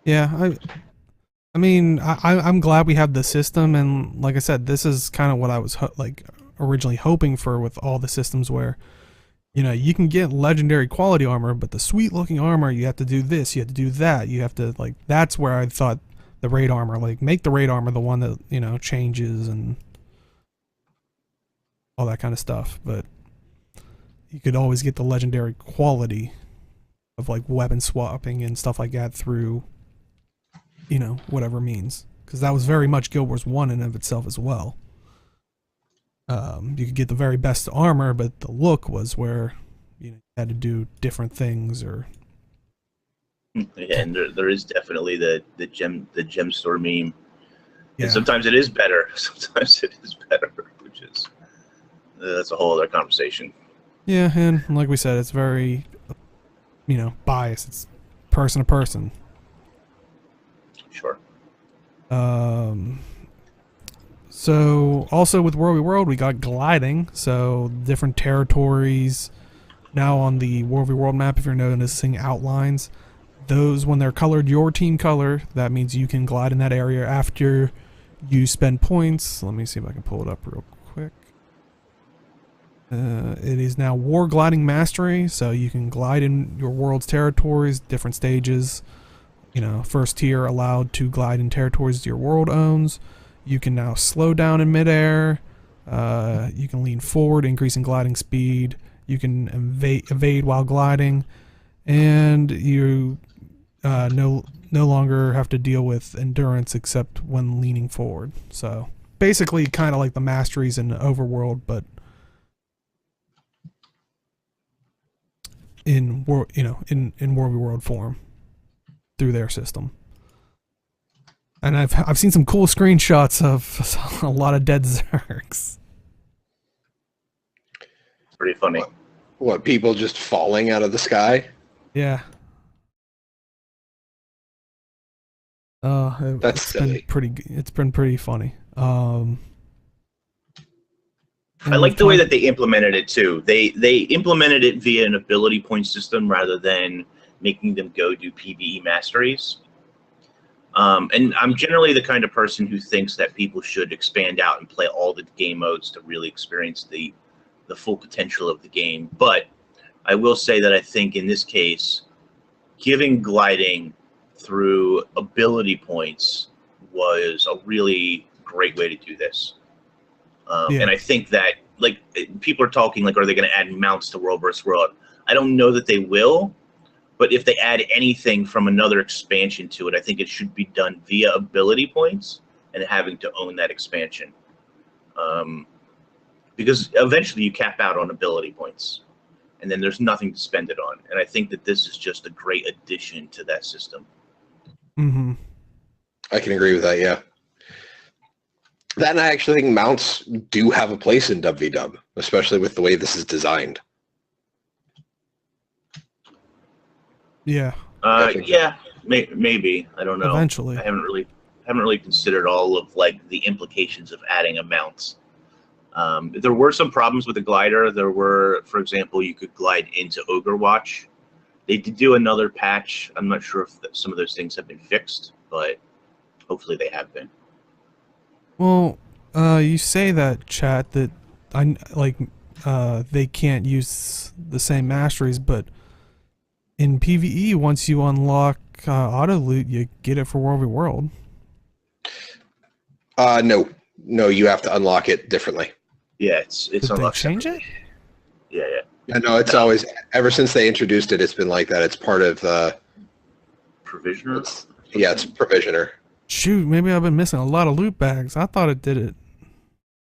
Yeah, I mean, I'm glad we have the system, and like I said, this is kind of what I was originally hoping for with all the systems where, you know, you can get legendary quality armor, but the sweet looking armor, you have to do this, you have to do that, you have to, like, that's where I thought the raid armor, like, make the raid armor the one that, you know, changes and all that kind of stuff, but you could always get the legendary quality of, like, weapon swapping and stuff like that through, you know, whatever means, because that was very much Guild Wars 1 in and of itself as well. You could get the very best armor, but the look was where, you know, you had to do different things, or Yeah, and there is definitely the gem store meme. yeah. And sometimes it is better. Sometimes it is better, which is that's a whole other conversation. Yeah, and like we said, it's very, you know, biased. It's person to person. Sure. So also with World v World, we got gliding. So different territories now on the World v World map. If you're noticing outlines, those when they're colored your team color, that means you can glide in that area after you spend points. Let me see if I can pull it up real quick. It is now War Gliding Mastery, so you can glide in your world's territories, different stages. You know, first tier allowed to glide in territories your world owns. You can now slow down in midair. You can lean forward, increasing gliding speed. You can evade while gliding, and you no longer have to deal with endurance except when leaning forward. So basically, kind of like the masteries in Overworld, but in World v World form through their system. And I've seen some cool screenshots of a lot of dead Zergs. Pretty funny. What, people just falling out of the sky? Yeah. That's silly. It's been pretty funny. I like the way that they implemented it too. They implemented it via an ability point system rather than making them go do PvE masteries. And I'm generally the kind of person who thinks that people should expand out and play all the game modes to really experience the full potential of the game. But I will say that I think in this case, giving gliding through ability points was a really great way to do this. And I think that, like, people are talking like, are they going to add mounts to World vs. World? I don't know that they will. But if they add anything from another expansion to it, I think it should be done via ability points and having to own that expansion. Because eventually you cap out on ability points, and then there's nothing to spend it on. And I think that this is just a great addition to that system. Mm-hmm. I can agree with that, yeah. That, and I actually think mounts do have a place in WvW, especially with the way this is designed. Yeah. Yeah, maybe. I don't know. Eventually. I haven't really considered all of, like, the implications of adding a mount. There were some problems with the glider. There were, for example, you could glide into Overwatch. They did do another patch. I'm not sure if some of those things have been fixed, but hopefully they have been. Well, you say that, chat, that I like they can't use the same masteries, but in PvE, once you unlock auto loot, you get it for World v World. No, no, you have to unlock it differently. Yeah, it's Did they unlocked change it? separately. Yeah. Yeah, no, it's No. always ever since they introduced it. It's been like that. It's part of Provisioner? yeah, it's provisioner. Shoot, maybe I've been missing a lot of loot bags. I thought it did it.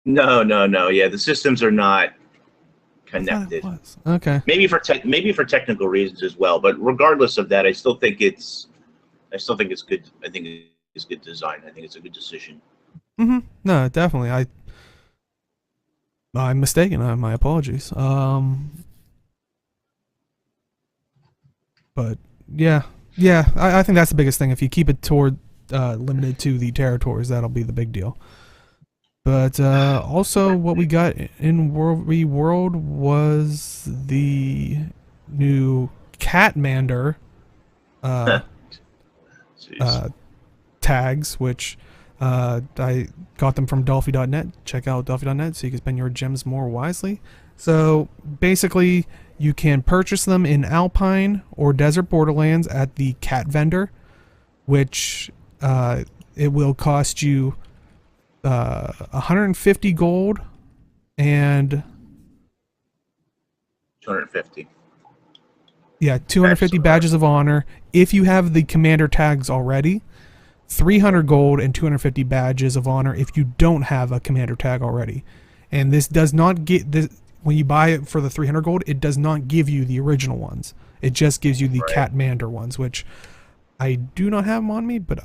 No. Yeah, the systems are not I thought connected. it was. Okay. Maybe for technical reasons as well. But regardless of that, I still think it's good. I think it's good design. I think it's a good decision. No, definitely. I'm mistaken. My apologies. But yeah. I think that's the biggest thing. If you keep it toward limited to the territories, that'll be the big deal. But also, what we got in World v World was the new Catmander Jeez. tags, which I got them from Dolphy.net. Check out Dolphy.net so you can spend your gems more wisely. So basically, you can purchase them in Alpine or Desert Borderlands at the Cat Vendor, which it will cost you 150 gold and 250. yeah, 250 badges of honor if you have the commander tags already. 300 gold and 250 badges of honor if you don't have a commander tag already. And this does not get this when you buy it for the 300 gold, it does not give you the original ones. It just gives you the Catmander ones, which I do not have them on me, but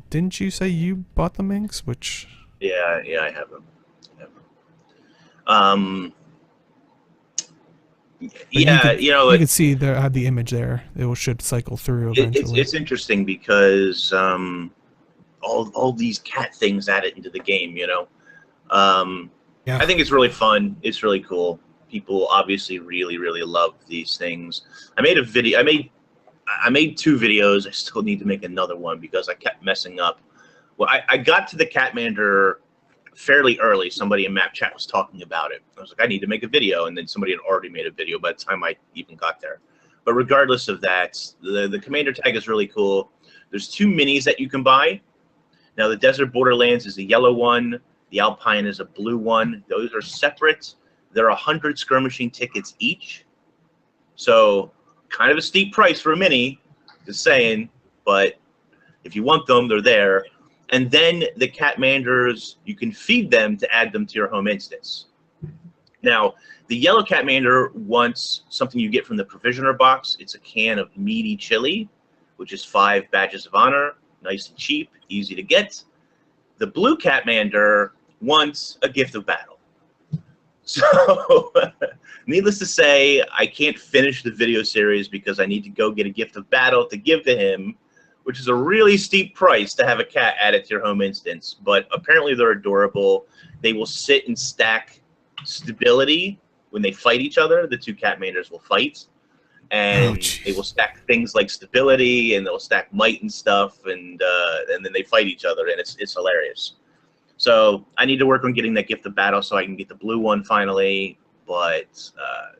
didn't you say you bought the minks? Which Yeah, I have them. Yeah, you can see there. I have the image there. It should cycle through eventually. it's interesting because all these cat things added into the game. Yeah. I think it's really fun. It's really cool. People obviously really love these things. I made a video. I made 2 videos. I still need to make another one because I kept messing up. Well, I got to the Catmander fairly early. Somebody in map chat was talking about it. I was like, I need to make a video, and then somebody had already made a video by the time I even got there. But regardless of that, the commander tag is really cool. There's 2 minis that you can buy. Now the Desert Borderlands is a yellow one. The Alpine is a blue one. Those are separate. They're 100 skirmishing tickets each. So kind of a steep price for a mini, just saying. But if you want them, they're there. And then the Catmanders, you can feed them to add them to your home instance. Now, the yellow Catmander wants something you get from the provisioner box. It's a can of meaty chili, which is 5 badges of honor, nice and cheap, easy to get. The blue Catmander wants a gift of battle. So, needless to say, I can't finish the video series because I need to go get a gift of battle to give to him, which is a really steep price to have a cat added to your home instance. But apparently they're adorable. They will sit and stack stability when they fight each other. The 2 Catmanders will fight. And they will stack things like stability, and they'll stack might and stuff, and then they fight each other, and it's hilarious. So I need to work on getting that gift of battle so I can get the blue one finally. But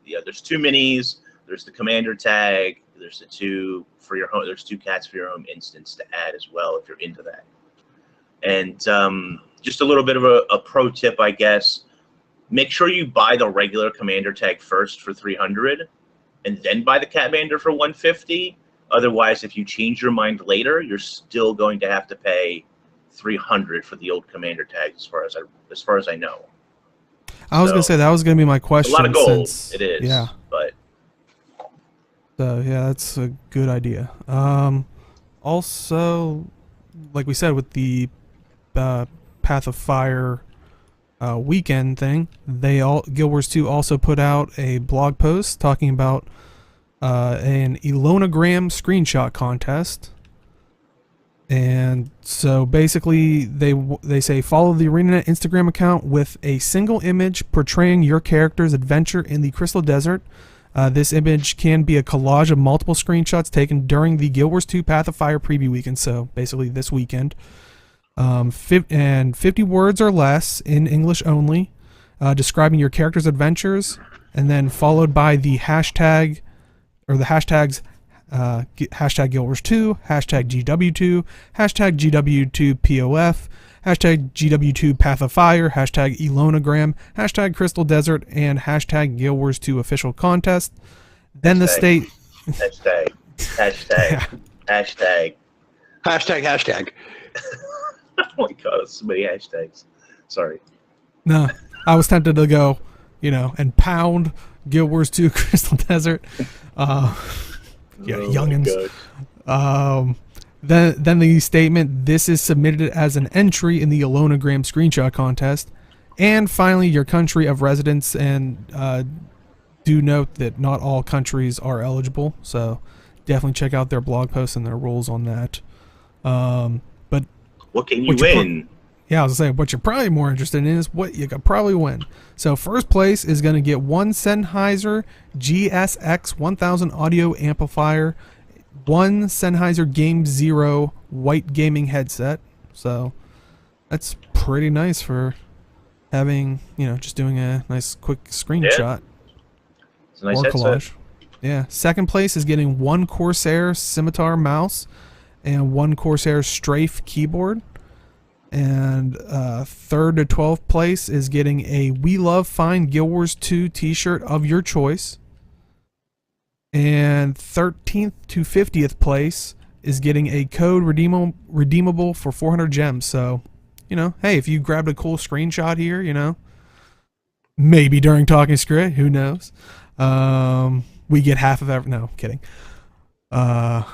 yeah, there's 2 minis. There's the commander tag. There's the 2 for your home. There's 2 cats for your home instance to add as well if you're into that. And just a little bit of a pro tip, I guess. Make sure you buy the regular commander tag first for 300, and then buy the Catmander for 150. Otherwise, if you change your mind later, you're still going to have to pay 300 for the old commander tag, as far as I know. I was gonna say that was gonna be my question. A lot of gold, since, it is. Yeah. But so yeah, that's a good idea. Also, like we said, with the Path of Fire weekend thing, Guild Wars 2 also put out a blog post talking about an Elonagram screenshot contest. And so basically they say follow the ArenaNet Instagram account with a single image portraying your character's adventure in the Crystal Desert. This image can be a collage of multiple screenshots taken during the Guild Wars 2 Path of Fire preview weekend, so basically this weekend. And 50 words or less in English only, describing your character's adventures, and then followed by the hashtag or the hashtags hashtag Guild-Wars2, hashtag GW2, hashtag GW2POF, hashtag GW2 Path of Fire, hashtag Elonagram, hashtag Crystal Desert, and hashtag Guild-Wars2 official contest. Then the state hashtag Yeah. Hashtag. Oh my god, so many hashtags. Sorry. No, I was tempted to go, and pound Guild Wars 2 Crystal Desert. Youngins. Then the statement, this is submitted as an entry in the Elonagram screenshot contest. And finally, your country of residence, and do note that not all countries are eligible, so definitely check out their blog posts and their rules on that. But what can you win? I was going to say, what you're probably more interested in is what you could probably win. So first place is going to get one Sennheiser GSX 1000 audio amplifier, one Sennheiser Game Zero white gaming headset. So that's pretty nice for having, just doing a nice quick screenshot. Yeah. It's a nice or headset. collage. Yeah. Second place is getting one Corsair Scimitar mouse and one Corsair Strafe keyboard. And third to 12th place is getting a We Love Fine Guild Wars 2 t-shirt of your choice. And 13th to 50th place is getting a code redeemable for 400 gems. So, hey, if you grabbed a cool screenshot here, maybe during Talking Skritt, who knows? We get half of every... No, kidding. But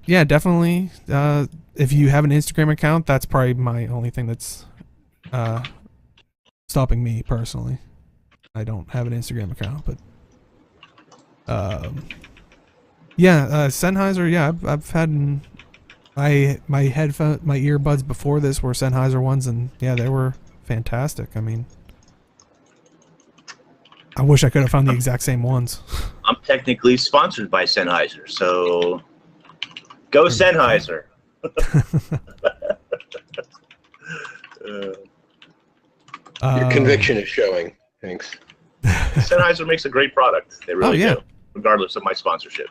yeah, definitely... if you have an Instagram account, that's probably my only thing that's stopping me personally. I don't have an Instagram account, but Sennheiser. Yeah, I've had my earbuds before this were Sennheiser ones, and yeah, they were fantastic. I mean, I wish I could have found the exact same ones. I'm technically sponsored by Sennheiser, so go Sennheiser. Your conviction is showing. Thanks. Sennheiser makes a great product. They really do, regardless of my sponsorship.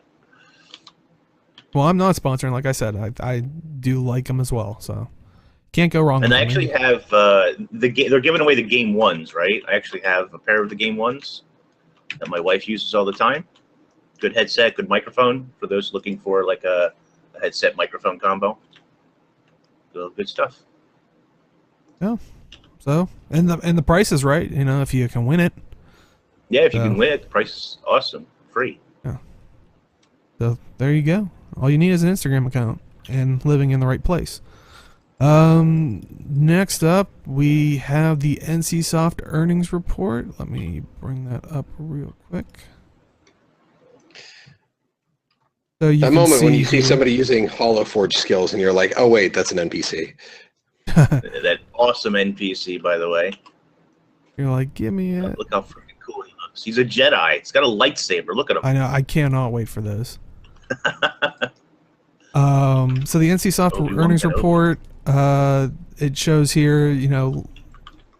Well, I'm not sponsoring, like I said. I do like them as well, so can't go wrong. And with I actually them. have they're giving away the Game Ones, right? I actually have a pair of the Game Ones that my wife uses all the time. Good headset, good microphone for those looking for like a headset microphone combo. So good stuff. Yeah. So and the price is right, if you can win it. Yeah, if you can win it, the price is awesome. Free. Yeah. So there you go. All you need is an Instagram account and living in the right place. Next up we have the NCSoft earnings report. Let me bring that up real quick. So you that moment when you see here, somebody using Hollow Forge skills and you're like, oh wait, that's an NPC. That awesome NPC, by the way. You're like, give me it. Look how freaking cool he looks. He's a Jedi. He's got a lightsaber. Look at him. I know. I cannot wait for this. So the NCSoft earnings report, it shows here,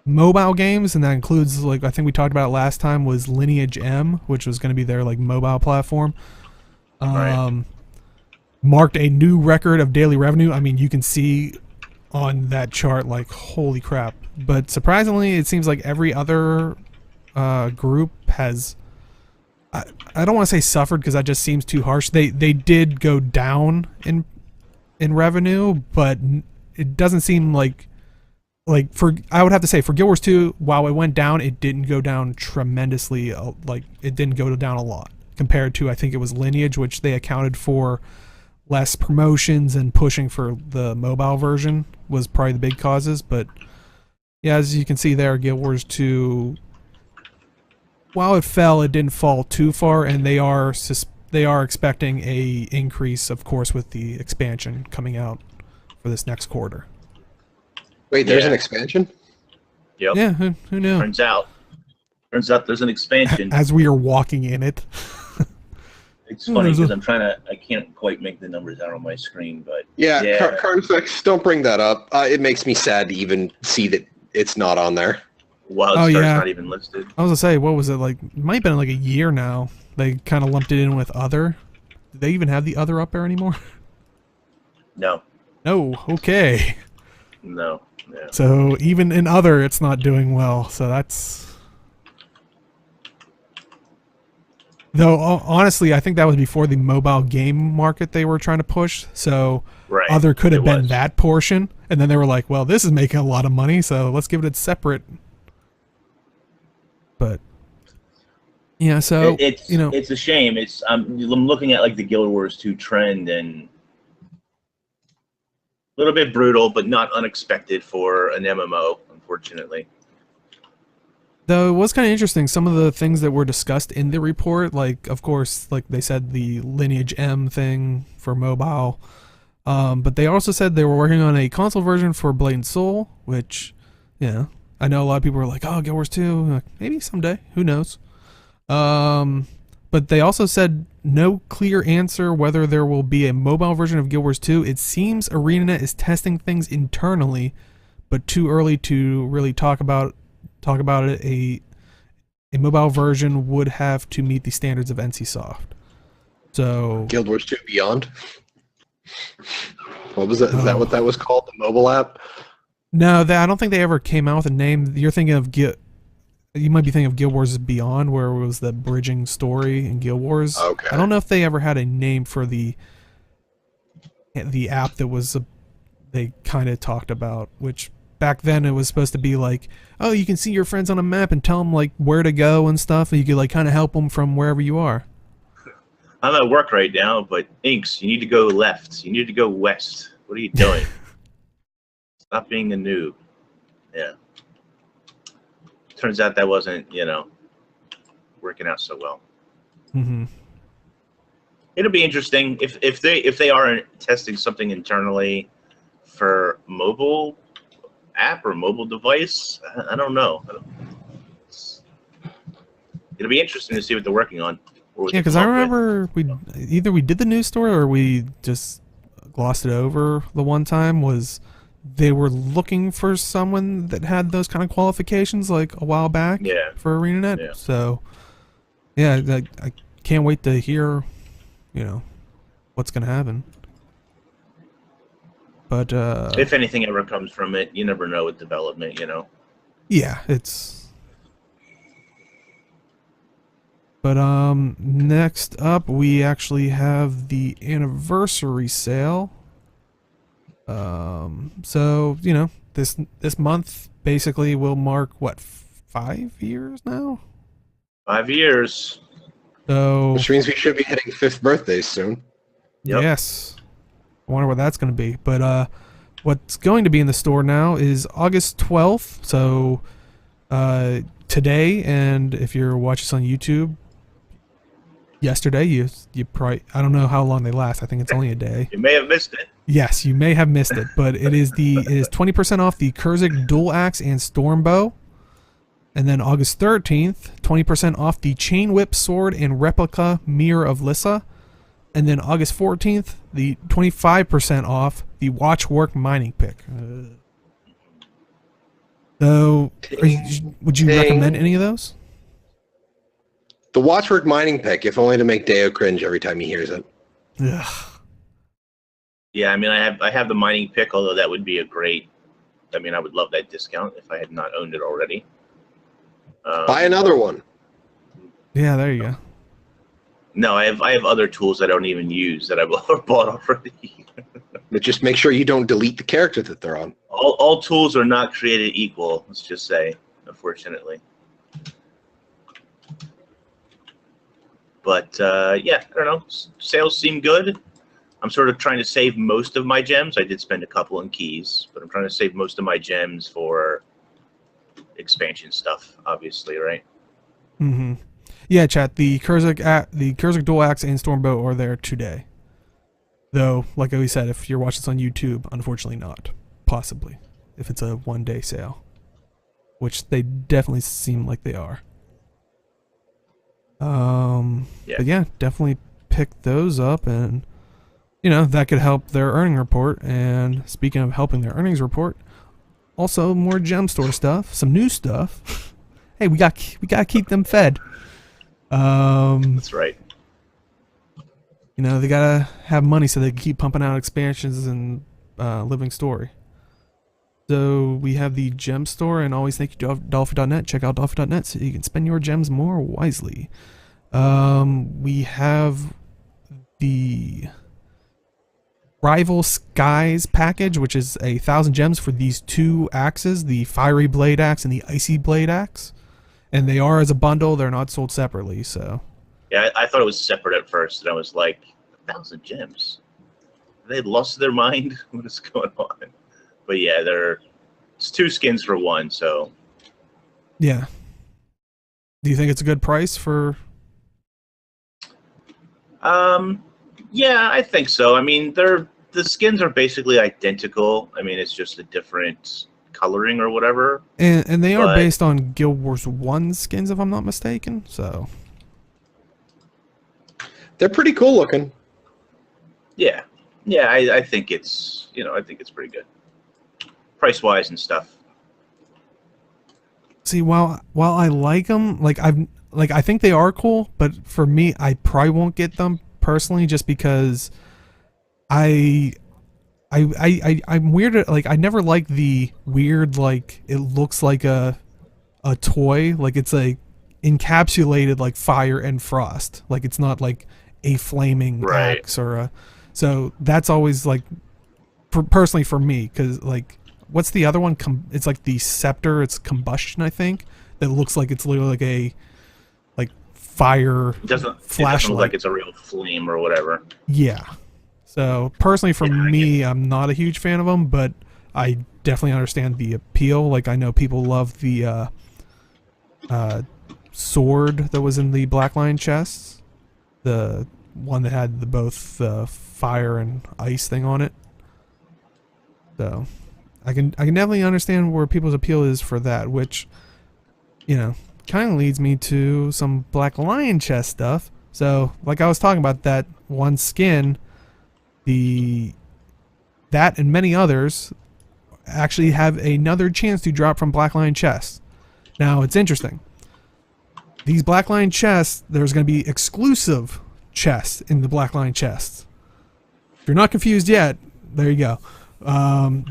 mobile games, and that includes, like, I think we talked about it last time, was Lineage M, which was going to be their, like, mobile platform. Right. Marked a new record of daily revenue. I mean, you can see on that chart, like, holy crap. But surprisingly, it seems like every other group has... I don't want to say suffered because that just seems too harsh. They did go down in revenue, but it doesn't seem like for, I would have to say, for Guild Wars 2, while it went down, it didn't go down tremendously. Like, it didn't go down a lot compared to, I think it was Lineage, which they accounted for less promotions and pushing for the mobile version was probably the big causes. But yeah, as you can see there, Guild Wars 2, while it fell, it didn't fall too far, and they are expecting a increase, of course, with the expansion coming out for this next quarter. Wait, there's an expansion? Yep. Yeah, who knew? Turns out there's an expansion. As we are walking in it. It's Oh, funny there's a- because I can't quite make the numbers out on my screen, but Yeah, yeah. card effects. Don't bring that up. It makes me sad to even see that it's not on there. WildStar's yeah. not even listed. I was gonna say, what was it like? It might have been like a year now. They kind of lumped it in with other. Do they even have the other up there anymore? No, No. Okay. no, yeah. So even in other, it's not doing well. So that's. Though honestly, I think that was before the mobile game market they were trying to push. So Right. other could have It been was. that portion, and then they were like, "Well, this is making a lot of money, so let's give it a separate." But yeah, so It's you know, it's a shame. I'm looking at like the Guild Wars 2 trend and a little bit brutal, but not unexpected for an MMO, unfortunately. though it was kind of interesting. Some of the things that were discussed in the report, like of course, like they said the Lineage M thing for mobile, but they also said they were working on a console version for Blade and Soul, which, yeah, I know a lot of people were like, "Oh, Guild Wars 2, like, maybe someday, who knows." But they also said no clear answer whether there will be a mobile version of Guild Wars 2. It seems ArenaNet is testing things internally, but too early to really talk about it. A mobile version would have to meet the standards of NCSoft. So Guild Wars 2 Beyond. What was that? Is that what that was called? The mobile app? no, I don't think they ever came out with a name. You're thinking of you might be thinking of Guild Wars Beyond, where it was the bridging story in Guild Wars. Okay. I don't know if they ever had a name for the app that was they kind of talked about, which back then it was supposed to be like, oh, you can see your friends on a map and tell them like where to go and stuff, and you could like kind of help them from wherever you are. I'm at work right now, but Inks, you need to go left. You need to go west. What are you doing? Stop being a noob. Yeah. Turns out that wasn't, working out so well. Mm-hmm. It'll be interesting if they are testing something internally for mobile app or mobile device. I don't know. It'll be interesting to see what they're working on. Yeah, because I remember we did the news story or we just glossed it over the one time. Was they were looking for someone that had those kind of qualifications like a while back for ArenaNet. Yeah. So yeah, I can't wait to hear, what's gonna happen. But if anything ever comes from it, you never know with development, Yeah, it's. But next up we actually have the anniversary sale. So this month basically will mark what 5 years now. 5 years. So Which means we should be hitting 5th birthdays soon. Yep. Yes, I wonder what that's going to be. But what's going to be in the store now is August 12th. So today, and if you're watching this on YouTube, yesterday, you probably, I don't know how long they last. I think it's only a day. You may have missed it. Yes, you may have missed it, but it is 20% off the Kurzik Dual Axe and Stormbow. And then August 13th, 20% off the Chain Whip Sword and Replica Mirror of Lissa. And then August 14th, the 25% off the Watchwork Mining Pick. So, would you recommend any of those? The Watchwork mining pick, if only to make Deo cringe every time he hears it. Ugh. Yeah, I mean, I have the mining pick, although that would be a great. I mean, I would love that discount if I had not owned it already. Buy another one. Yeah, there you go. No, I have other tools I don't even use that I've bought already. But just make sure you don't delete the character that they're on. All tools are not created equal. Let's just say, unfortunately. But yeah, I don't know. Sales seem good. I'm sort of trying to save most of my gems. I did spend a couple on keys, but I'm trying to save most of my gems for expansion stuff, obviously, right? Mm-hmm. Yeah, chat. The Kurzik Dual Axe and Stormbow are there today. Though, like we said, if you're watching this on YouTube, unfortunately not. Possibly, if it's a one-day sale, which they definitely seem like they are. Yeah. But yeah, definitely pick those up, and that could help their earning report. And speaking of helping their earnings report, also more gem store stuff, some new stuff. Hey, we got to keep them fed. That's right. They gotta have money so they can keep pumping out expansions and living story. So we have the gem store, and always thank you to Dolphy.net. Check out Dolphy.net so you can spend your gems more wisely. We have the Rival Skies package, which is 1,000 gems for these 2 axes, the Fiery Blade Axe and the Icy Blade Axe. And they are as a bundle, they're not sold separately, so. Yeah, I thought it was separate at first, and I was like, 1,000 gems? They lost their mind? What is going on? But yeah, it's 2 skins for 1, so. Yeah. Do you think it's a good price for? Yeah, I think so. I mean, the skins are basically identical. I mean, it's just a different coloring or whatever. And they are based on Guild Wars 1 skins, if I'm not mistaken. So they're pretty cool looking. Yeah, I think it's pretty good, price wise and stuff. See, while I like them, I think they are cool, but for me, I probably won't get them personally, just because I'm weird. Like, I never liked the weird, like, it looks like a toy, like it's like encapsulated like fire and frost, like it's not like a flaming axe or a. So that's always like, personally for me, because like, what's the other one? It's like the scepter. It's combustion, I think. That looks like it's literally like a fire flashlight. It doesn't look like it's a real flame or whatever. Yeah. So personally, for me, I'm not a huge fan of them, but I definitely understand the appeal. Like, I know people love the sword that was in the Black Lion chests, the one that had both the fire and ice thing on it. So I can definitely understand where people's appeal is for that, which kind of leads me to some Black Lion chest stuff. So, like I was talking about, that one skin, that and many others actually have another chance to drop from Black Lion chests. Now, it's interesting. These Black Lion chests, there's going to be exclusive chests in the Black Lion chests. If you're not confused yet, there you go.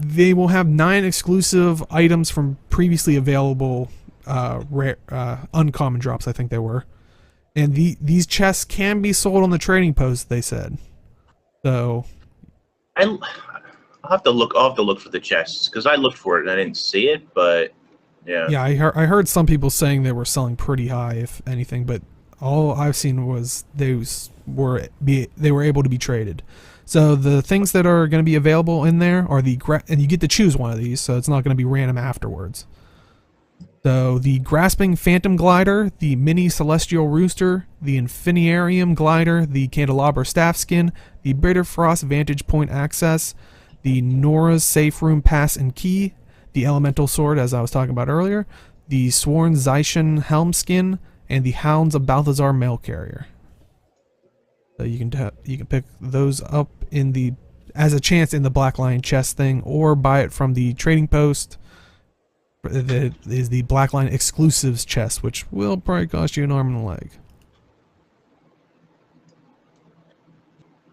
They will have 9 exclusive items from previously available rare uncommon drops, I think they were, and these chests can be sold on the trading post, they said. So I'll have to look for the chests, because I looked for it and I didn't see it, but yeah, I heard some people saying they were selling pretty high, if anything, but all I've seen was they were able to be traded. So the things that are going to be available in there are and you get to choose one of these, so it's not going to be random afterwards. So the Grasping Phantom Glider, the Mini Celestial Rooster, the Infiniarium Glider, the Candelabra Staff Skin, the Bitter Frost Vantage Point Access, the Nora's Safe Room Pass and Key, the Elemental Sword, as I was talking about earlier, the Sworn Zaishan Helm Skin, and the Hounds of Balthazar Mail Carrier. So you can pick those up as a chance in the Black Lion chest thing, or buy it from the trading post. That is the Black Lion exclusives chest, which will probably cost you an arm and a leg.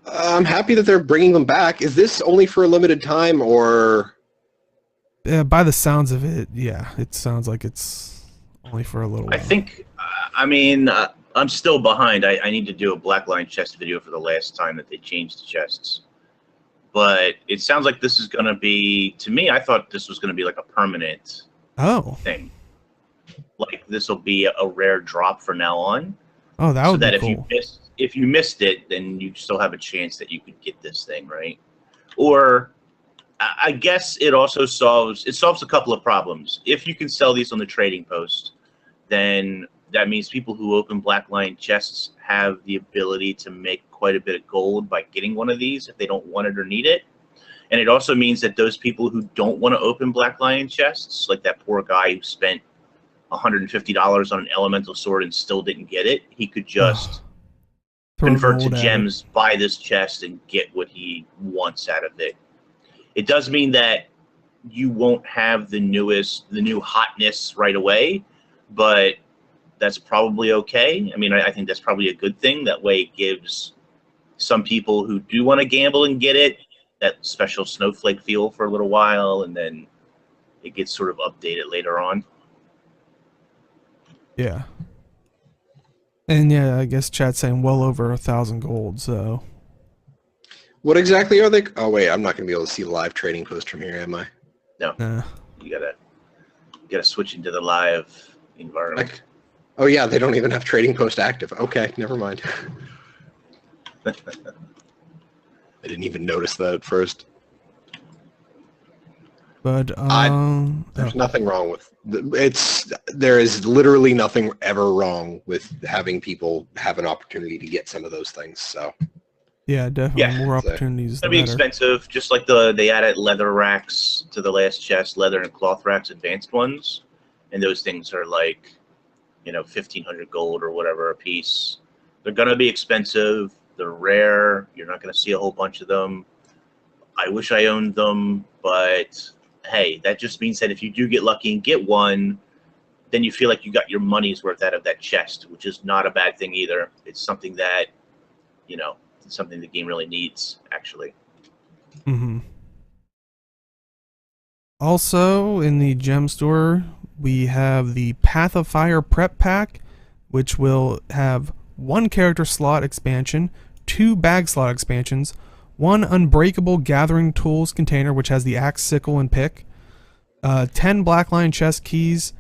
I'm happy that they're bringing them back. Is this only for a limited time, or? By the sounds of it, yeah, it sounds like it's only for a little while. I think, I'm still behind. I need to do a Black Lion chest video for the last time that they changed the chests. But it sounds like this is going to be, to me, I thought this was going to be like a permanent thing. Like, this will be a rare drop from now on. Oh, that would be cool. If you missed it, then you still have a chance that you could get this thing, right? Or I guess it also solves a couple of problems. If you can sell these on the trading post, then that means people who open Black Lion chests have the ability to make quite a bit of gold by getting one of these if they don't want it or need it. And it also means that those people who don't want to open Black Lion chests, like that poor guy who spent $150 on an elemental sword and still didn't get it, he could just Throw convert to gold at it. gems, buy this chest, and get what he wants out of it. It does mean that you won't have the new hotness right away, but that's probably okay. I mean, I think that's probably a good thing. That way it gives some people who do want to gamble and get it that special snowflake feel for a little while, and then it gets sort of updated later on. Yeah. And yeah, I guess chat's saying well over 1,000 gold, so. What exactly are they? Oh wait, I'm not going to be able to see the live trading post from here, am I? No, Nah. you gotta switch into the live environment. Oh yeah, they don't even have trading post active. Okay, never mind. I didn't even notice that at first. But There's nothing wrong with there is literally nothing ever wrong with having people have an opportunity to get some of those things. So yeah, definitely Yeah. more opportunities. It's The gonna be better. expensive, just like they added leather racks to the last chest, leather and cloth racks, advanced ones, and those things are like, 1,500 gold or whatever a piece. They're gonna be expensive. They're rare. You're not gonna see a whole bunch of them. I wish I owned them, but hey, that just means that if you do get lucky and get one, then you feel like you got your money's worth out of that chest, which is not a bad thing either. It's something that, it's something the game really needs, actually. Mm-hmm. Also, in the gem store, we have the Path of Fire prep pack, which will have 1 character slot expansion, 2 bag slot expansions, 1 unbreakable gathering tools container, which has the axe, sickle, and pick, 10 blackline chest keys,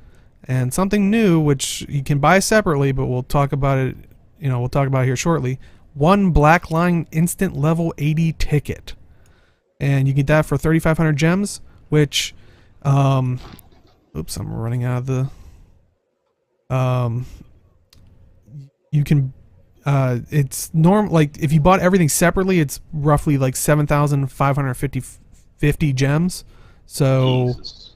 and something new, which you can buy separately, but we'll talk about it. We'll talk about it here shortly. 1 blackline instant level 80 ticket, and you get that for 3,500 gems. Which, oops, I'm running out of the. You can, it's like if you bought everything separately, it's roughly like 7,550 gems. So, Jesus.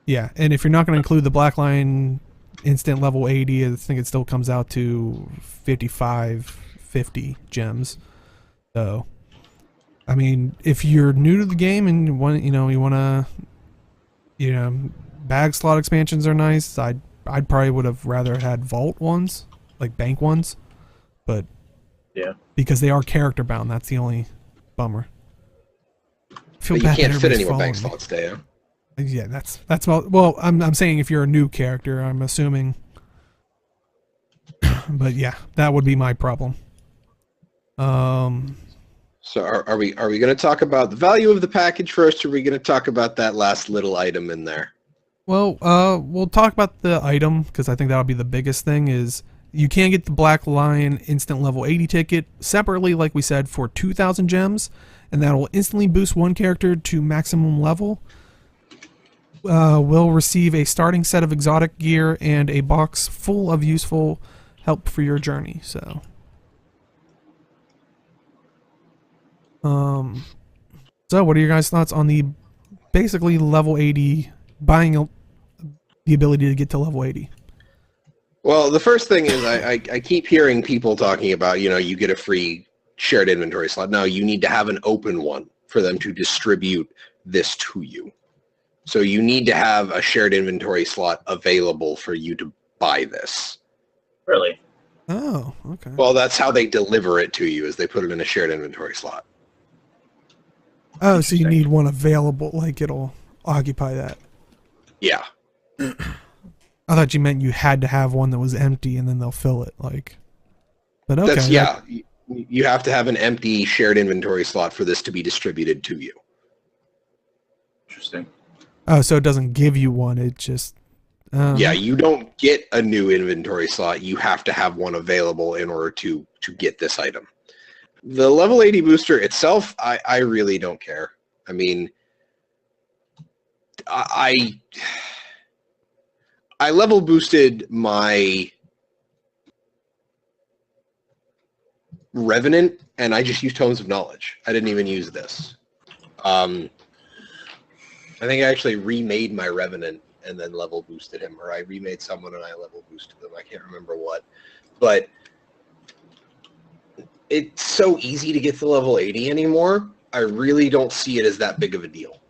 yeah, and if you're not going to include the blackline instant level 80, I think it still comes out to 5,550 gems. So, I mean, if you're new to the game and you want to, bag slot expansions are nice. I'd probably would have rather had vault ones, like bank ones, but Yeah. because they are character bound, that's the only bummer. But you can't fit any more bank slots, do you? Yeah, that's well. I'm saying if you're a new character, I'm assuming. But yeah, that would be my problem. So are we going to talk about the value of the package first, or are we going to talk about that last little item in there? Well, we'll talk about the item because I think that'll be the biggest thing. Is you can get the Black Lion instant level 80 ticket separately, like we said, for 2,000 gems, and that will instantly boost 1 character to maximum level. Will receive a starting set of exotic gear and a box full of useful help for your journey. So, so what are your guys' thoughts on the basically level 80 buying the ability to get to level 80? Well, the first thing is I keep hearing people talking about, you get a free shared inventory slot. No, you need to have an open one for them to distribute this to you. So you need to have a shared inventory slot available for you to buy this. Really? Oh, okay. Well, that's how they deliver it to you, is they put it in a shared inventory slot. Oh, so you need one available, like it'll occupy that. Yeah. I thought you meant you had to have one that was empty and then they'll fill it, like. But okay. You have to have an empty shared inventory slot for this to be distributed to you. Interesting. Oh, so it doesn't give you one, it just... Yeah, you don't get a new inventory slot. You have to have one available in order to get this item. The level 80 booster itself, I really don't care. I mean, I level boosted my Revenant, and I just used Tomes of Knowledge. I didn't even use this. I think I actually remade my Revenant and then level boosted him, or I remade someone and I level boosted them. I can't remember what. But it's so easy to get to level 80 anymore. I really don't see it as that big of a deal.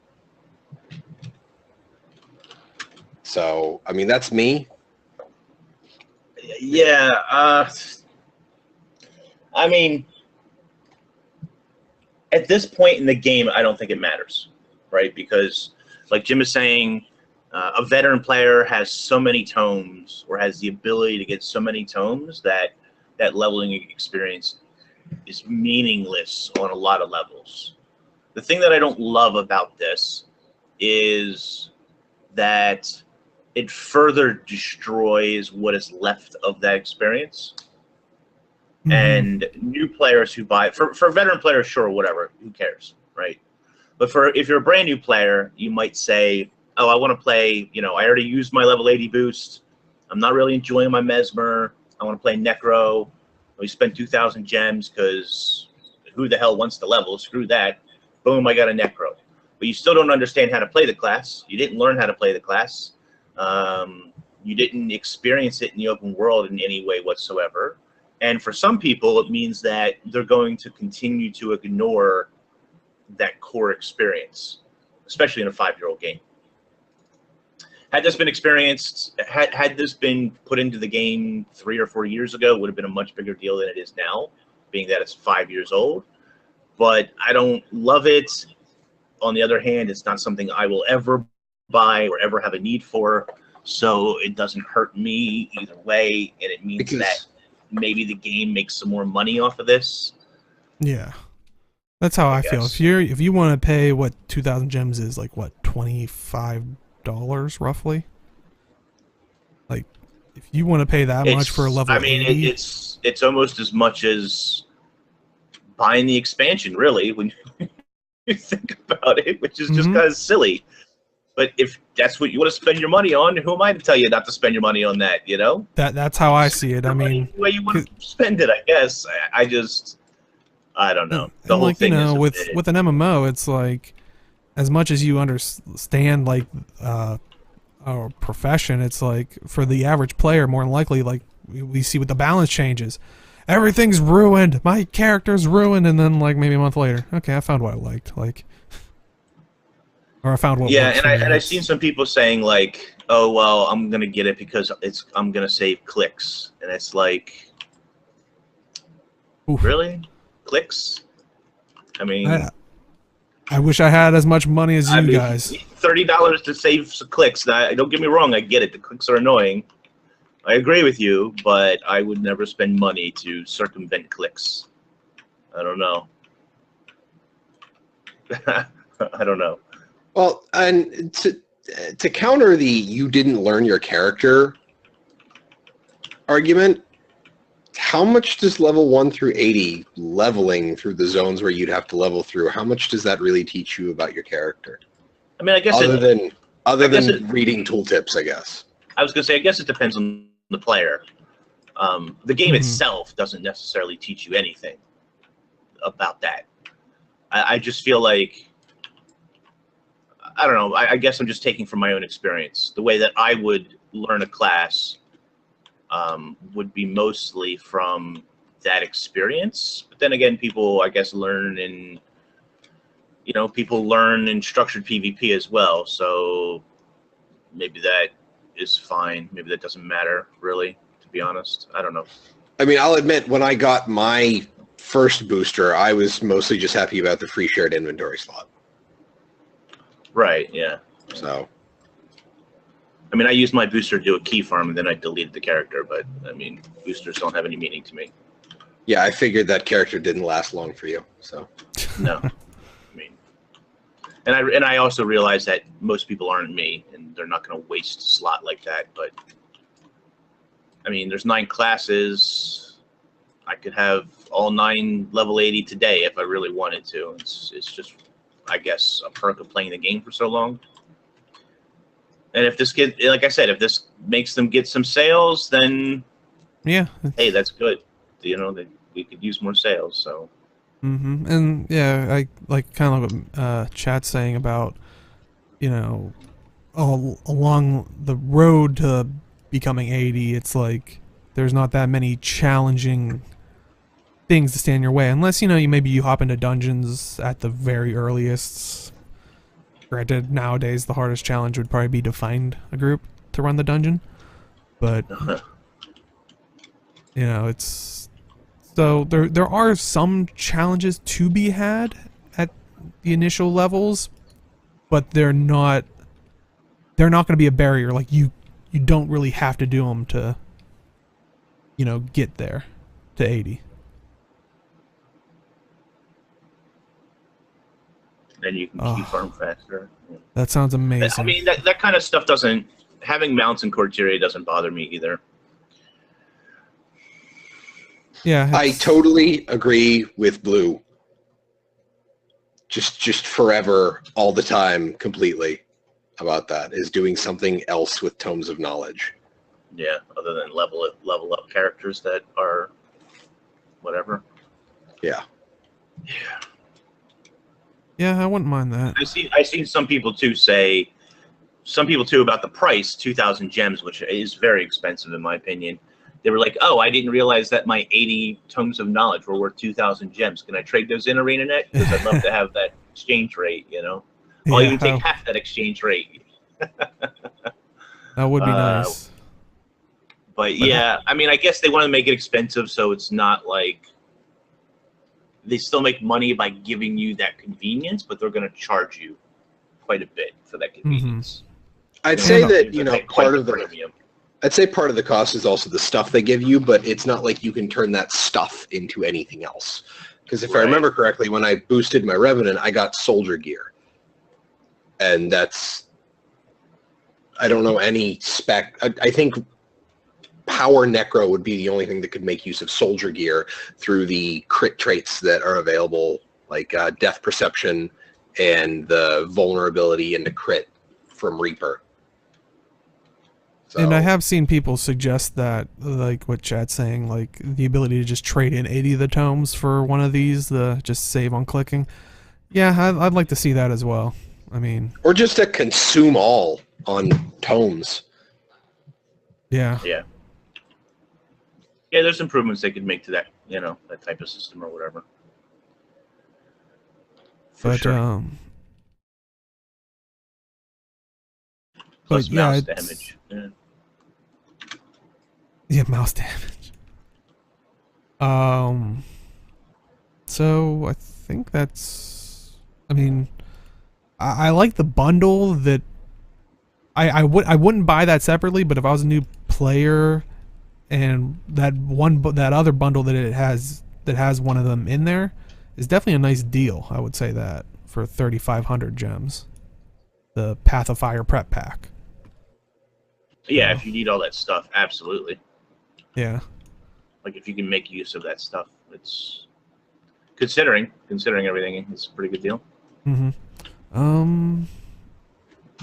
So, I mean, that's me. Yeah. I mean, at this point in the game, I don't think it matters, right? Because, like Jim is saying, a veteran player has so many tomes, or has the ability to get so many tomes, that that leveling experience is meaningless on a lot of levels. The thing that I don't love about this is that it further destroys what is left of that experience. Mhm. And new players who buy it, for veteran players, sure, whatever, who cares, right? But if you're a brand new player, you might say, oh, I want to play, I already used my level 80 boost. I'm not really enjoying my Mesmer. I want to play Necro. We spent 2,000 gems because who the hell wants to level? Screw that. Boom, I got a Necro. But you still don't understand how to play the class. You didn't learn how to play the class. You didn't experience it in the open world in any way whatsoever. And for some people, it means that they're going to continue to ignore that core experience, especially in a 5-year-old game. Had this been experienced, had this been put into the game 3 or 4 years ago, it would have been a much bigger deal than it is now, being that it's 5 years old. But I don't love it. On the other hand, it's not something I will ever buy or ever have a need for, so it doesn't hurt me either way, and it means that maybe the game makes some more money off of this. Yeah, that's how I feel. If you want to pay what 2,000 gems is, like what, $25 roughly? Like, if you want to pay that much for a level 80, it's almost as much as buying the expansion, really, when you think about it, which is just kind of silly. But if that's what you want to spend your money on, who am I to tell you not to spend your money on that, That's how I see it. I mean, the way you want to spend it, I guess. I don't know. The whole thing is with an MMO, it's like, as much as you understand like our profession, it's like for the average player, more than likely, like we see with the balance changes, everything's ruined. My character's ruined, and then like maybe a month later, okay, I found what I liked, like, or I found what. Yeah, and I've seen some people saying like, oh well, I'm gonna get it because I'm gonna save clicks, and it's like, oof. Really, clicks? I mean, I wish I had as much money as you guys. $30 to save some clicks. Now, don't get me wrong, I get it. The clicks are annoying. I agree with you, but I would never spend money to circumvent clicks. I don't know. I don't know. Well, and to counter the you didn't learn your character argument, how much does level 1 through 80 leveling through the zones where you'd have to level through, how much does that really teach you about your character? I mean, I guess other than reading tooltips, I guess. I was going to say, I guess it depends on the player. The game itself doesn't necessarily teach you anything about that. I just feel like, I don't know, I guess I'm just taking from my own experience. The way that I would learn a class would be mostly from that experience. But then again, people, I guess, learn in, people learn in structured PvP as well. So maybe that is fine. Maybe that doesn't matter, really, to be honest. I don't know. I mean, I'll admit, when I got my first booster, I was mostly just happy about the free shared inventory slot. Right, yeah. So, I mean, I used my booster to do a key farm, and then I deleted the character, but, I mean, boosters don't have any meaning to me. Yeah, I figured that character didn't last long for you, so. No. I mean, and I also realize that most people aren't me, and they're not going to waste a slot like that, but, I mean, there's 9 classes. I could have all 9 level 80 today if I really wanted to. It's just, I guess, a perk of playing the game for so long. And if this kid, like I said, if this makes them get some sales, then yeah, hey, that's good. We could use more sales. So. And yeah, I like kind of what Chad's saying about, along the road to becoming 80, it's like there's not that many challenging things to stand in your way, unless maybe you hop into dungeons at the very earliest. Granted, nowadays the hardest challenge would probably be to find a group to run the dungeon, but it's so there are some challenges to be had at the initial levels, but they're not going to be a barrier. Like you don't really have to do them to get there to 80. Then you can keep farm faster. That sounds amazing. I mean, that kind of stuff doesn't... Having mounts and Corteria doesn't bother me either. Yeah, I totally agree with Blue. Just forever, all the time, completely about that, is doing something else with Tomes of Knowledge. Yeah, other than level up characters that are whatever. Yeah. Yeah. Yeah, I wouldn't mind that. I've seen some people too about the price, 2,000 gems, which is very expensive in my opinion. They were like, "Oh, I didn't realize that my 80 tomes of knowledge were worth 2,000 gems. Can I trade those in ArenaNet? Because I'd love to have that exchange rate. I'll even take half that exchange rate." That would be nice. But yeah, I mean, I guess they want to make it expensive, so it's not like they still make money by giving you that convenience, but they're going to charge you quite a bit for that convenience. I'd say that part of the cost is also the stuff they give you, but it's not like you can turn that stuff into anything else. Because if I remember correctly, when I boosted my Revenant, I got soldier gear, and that's, I don't know any spec. I think Power Necro would be the only thing that could make use of soldier gear through the crit traits that are available, like Death Perception and the vulnerability into crit from Reaper. So, and I have seen people suggest that, like what Chad's saying, like the ability to just trade in 80 of the tomes for one of these, just save on clicking. Yeah, I'd like to see that as well. I mean, or just to consume all on tomes. Yeah. Yeah. Yeah, there's improvements they could make to that, that type of system or whatever. But sure. Plus mouse damage. Yeah, mouse damage. So I think that's. I mean, I like the bundle that. I wouldn't buy that separately, but if I was a new player, and that other bundle that it has that has one of them in there is definitely a nice deal. I would say that for 3,500 gems, the Path of Fire prep pack. Yeah, if you need all that stuff, absolutely. Yeah. Like if you can make use of that stuff, it's considering everything, it's a pretty good deal.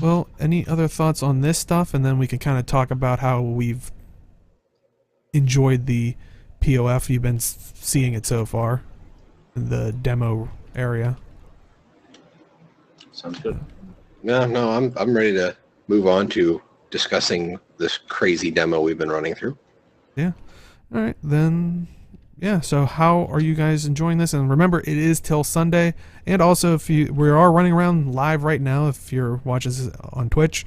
Well, any other thoughts on this stuff, and then we can kind of talk about how we've enjoyed the POF. You've been seeing it so far in the demo area. Sounds good. No, I'm ready to move on to discussing this crazy demo we've been running through. Yeah. All right, then. Yeah, so how are you guys enjoying this? And remember, it is till Sunday. And also, we are running around live right now. If you're watching this on Twitch,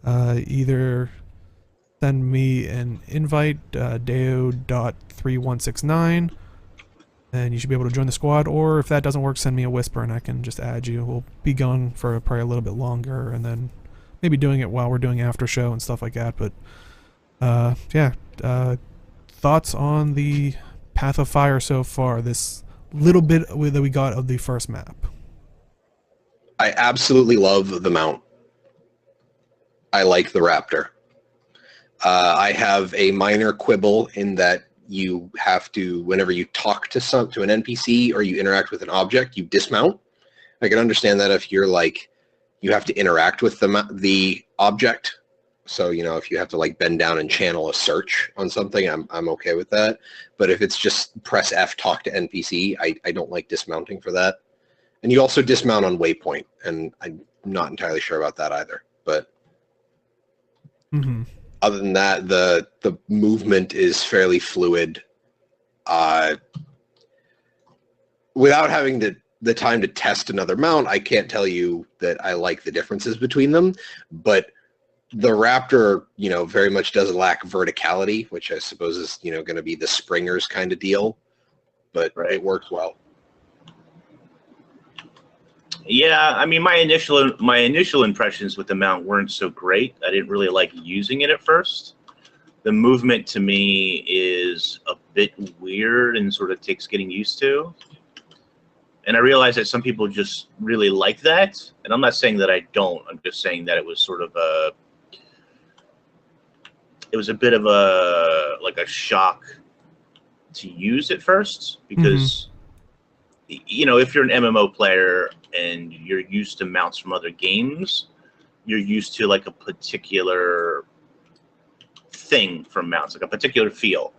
either send me an invite, deo.3169, and you should be able to join the squad. Or if that doesn't work, send me a whisper and I can just add you. We'll be gone for probably a little bit longer, and then maybe doing it while we're doing after show and stuff like that. But yeah, thoughts on the Path of Fire so far, this little bit that we got of the first map? I absolutely love the mount. I like the Raptor. I have a minor quibble in that you have to, whenever you talk to an NPC or you interact with an object, you dismount. I can understand that if you're like, you have to interact with the object. So, if you have to like bend down and channel a search on something, I'm okay with that. But if it's just press F, talk to NPC, I don't like dismounting for that. And you also dismount on waypoint, and I'm not entirely sure about that either. But other than that, the movement is fairly fluid. without having the time to test another mount, I can't tell you that I like the differences between them. But the Raptor, very much does lack verticality, which I suppose is, going to be the Springer's kind of deal. But Right. it works well. Yeah, I mean, my initial impressions with the mount weren't so great. I didn't really like using it at first. The movement to me is a bit weird and sort of takes getting used to. And I realize that some people just really like that. And I'm not saying that I don't. I'm just saying that it was sort of it was a bit of a shock to use at first, because if you're an MMO player and you're used to mounts from other games, you're used to like a particular thing from mounts, like a particular feel.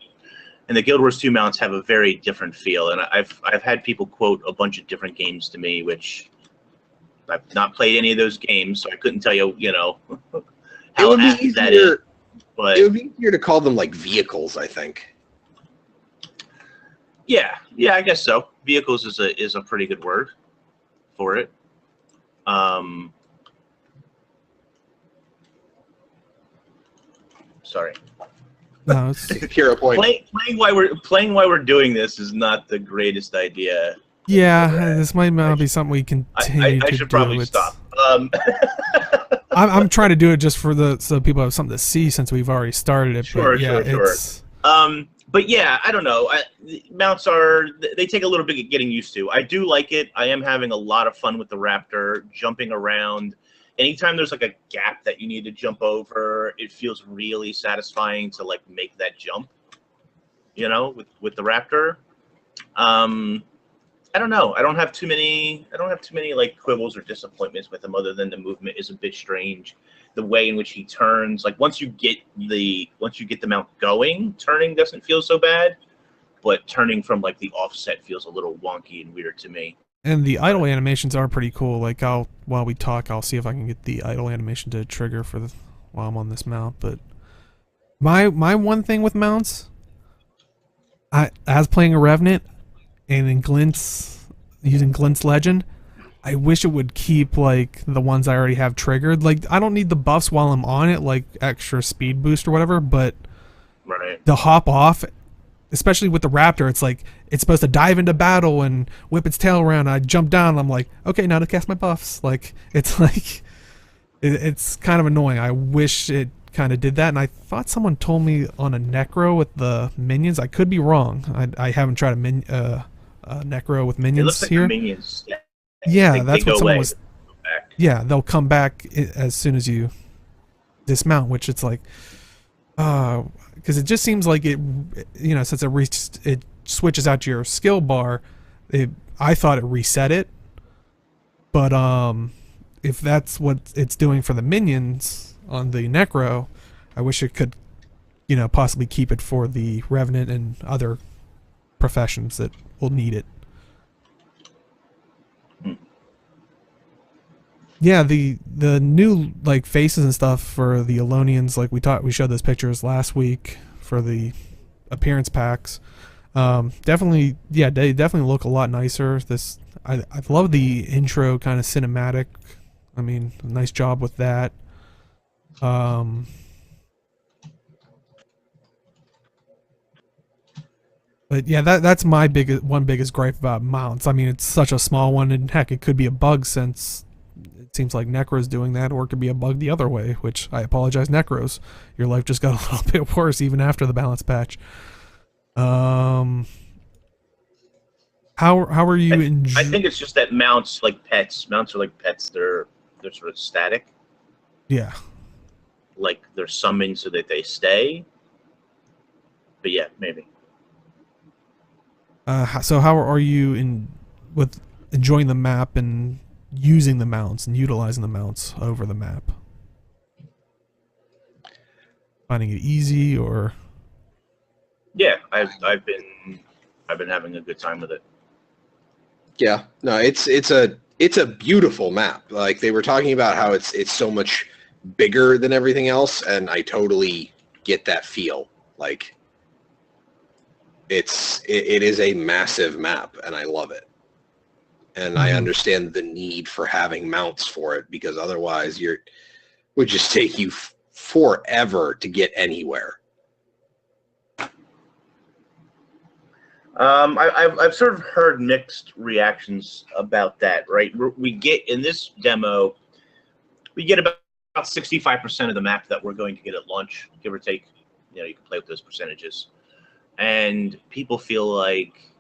And the Guild Wars 2 mounts have a very different feel. And I've had people quote a bunch of different games to me, which I've not played any of those games, so I couldn't tell you, how It would be apt that is. But it would be easier to call them like vehicles, I think. yeah, I guess so. Vehicles is a pretty good word for it. Sorry. No, it's, Hero point. Playing while we're doing this is not the greatest idea. yeah, this might not be something we continue to I do. should probably stop. I'm trying to do it just so people have something to see since we've already started it. Sure. But yeah, I don't know. Mounts they take a little bit of getting used to. I do like it. I am having a lot of fun with the Raptor, jumping around. Anytime there's like a gap that you need to jump over, it feels really satisfying to like make that jump. With the Raptor. I don't know. I don't have too many like quibbles or disappointments with him, other than the movement is a bit strange. The way in which he turns, like once you get the mount going, turning doesn't feel so bad, but turning from like the offset feels a little wonky and weird to me. And the idle animations are pretty cool. Like while we talk, I'll see if I can get the idle animation to trigger while I'm on this mount. But my one thing with mounts, as playing a Revenant and in using Glint's Legend, I wish it would keep like the ones I already have triggered. Like I don't need the buffs while I'm on it, like extra speed boost or whatever, but to hop off, especially with the Raptor, it's like it's supposed to dive into battle and whip its tail around. I jump down and I'm like, okay, now to cast my buffs. Like it's like it's kind of annoying. I wish it kind of did that, and I thought someone told me on a Necro with the minions. I could be wrong. I haven't tried a Necro with minions it looks like here. Minions. Yeah, that's what someone was. Yeah, they'll come back as soon as you dismount, which it's like, because it just seems like it, since it switches out to your skill bar, I thought it reset it, but if that's what it's doing for the minions on the Necro, I wish it could, possibly keep it for the Revenant and other professions that will need it. Yeah, the new like faces and stuff for the Elonians, like we showed those pictures last week for the appearance packs. Definitely, yeah, they definitely look a lot nicer. I love the intro kind of cinematic. I mean, nice job with that. But yeah, that's my biggest gripe about mounts. I mean, it's such a small one, and heck, it could be a bug since it seems like Necro's doing that, or it could be a bug the other way, which I apologize, Necros. Your life just got a little bit worse even after the balance patch. How are you I think it's just that mounts like pets. Mounts are like pets. They're sort of static. Yeah. Like they're summoned so that they stay. But yeah, maybe. So how are you with enjoying the map and using the mounts and utilizing the mounts over the map? Finding it easy, or? Yeah, I've been having a good time with it. Yeah, no, it's a beautiful map. Like they were talking about how it's so much bigger than everything else, and I totally get that feel. Like it is a massive map, and I love it. and I understand the need for having mounts for it, because otherwise would just take you forever to get anywhere. I've sort of heard mixed reactions about that, right? We get, in this demo, we get about 65% of the map that we're going to get at launch, give or take. You know, you can play with those percentages. And people feel like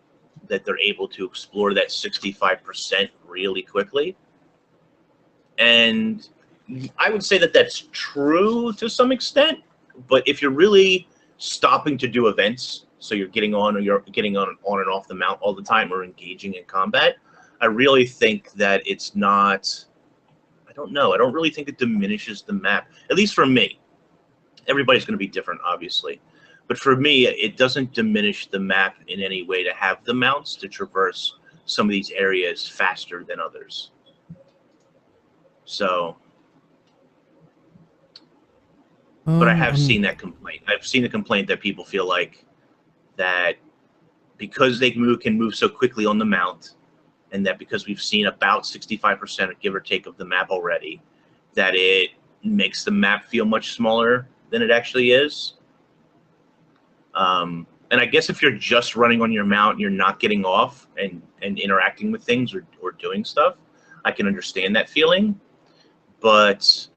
that they're able to explore that 65% really quickly. And I would say that that's true to some extent, but if you're really stopping to do events, so you're getting on and off the mount all the time, or engaging in combat, I really think that it's not, I don't know, I don't really think it diminishes the map, at least for me. Everybody's going to be different, obviously. But for me, it doesn't diminish the map in any way to have the mounts to traverse some of these areas faster than others. So, but I have seen that complaint. I've seen the complaint that people feel like that because they can move so quickly on the mount, and that because we've seen about 65%, give or take, of the map already, that it makes the map feel much smaller than it actually is. And I guess if you're just running on your mount and you're not getting off and interacting with things or doing stuff, I can understand that feeling. But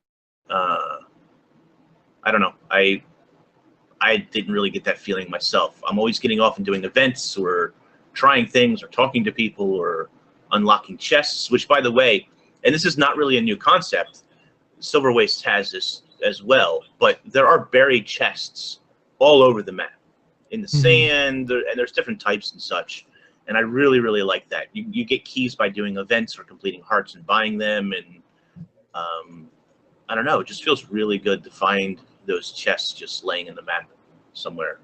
I don't know. I didn't really get that feeling myself. I'm always getting off and doing events or trying things or talking to people or unlocking chests, which, by the way, and this is not really a new concept, Silver Waste has this as well, but there are buried chests all over the map, in the sand, and there's different types and such. And I really, really like that. You get keys by doing events or completing hearts and buying them, and I don't know, it just feels really good to find those chests just laying in the map somewhere.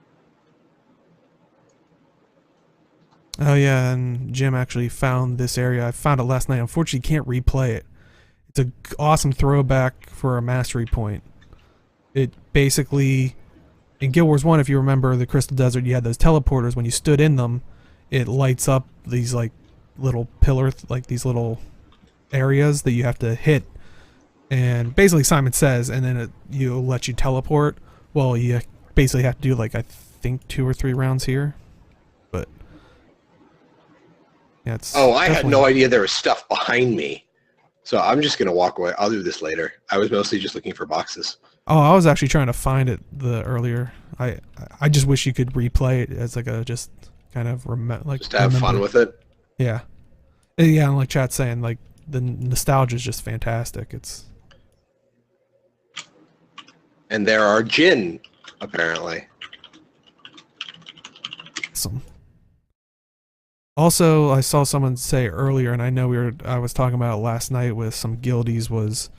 Oh yeah, and Jim actually found this area. I found it last night. Unfortunately, can't replay it. It's an awesome throwback for a mastery point. It basically, in Guild Wars 1, if you remember the Crystal Desert, you had those teleporters. When you stood in them, it lights up these like little pillars, like these little areas that you have to hit. And basically Simon says, and then you'll let you teleport. Well, you basically have to do like, I think 2 or 3 rounds here. But yeah, it's I had no idea there was stuff behind me. So I'm just going to walk away. I'll do this later. I was mostly just looking for boxes. Oh, I was actually trying to find it earlier. I just wish you could replay it as like a just kind of just to have fun with it. Yeah. Yeah, and like chat's saying, like the nostalgia is just fantastic. And there are Jinn, apparently. Awesome. Also, I saw someone say earlier, and I know I was talking about it last night with some guildies, was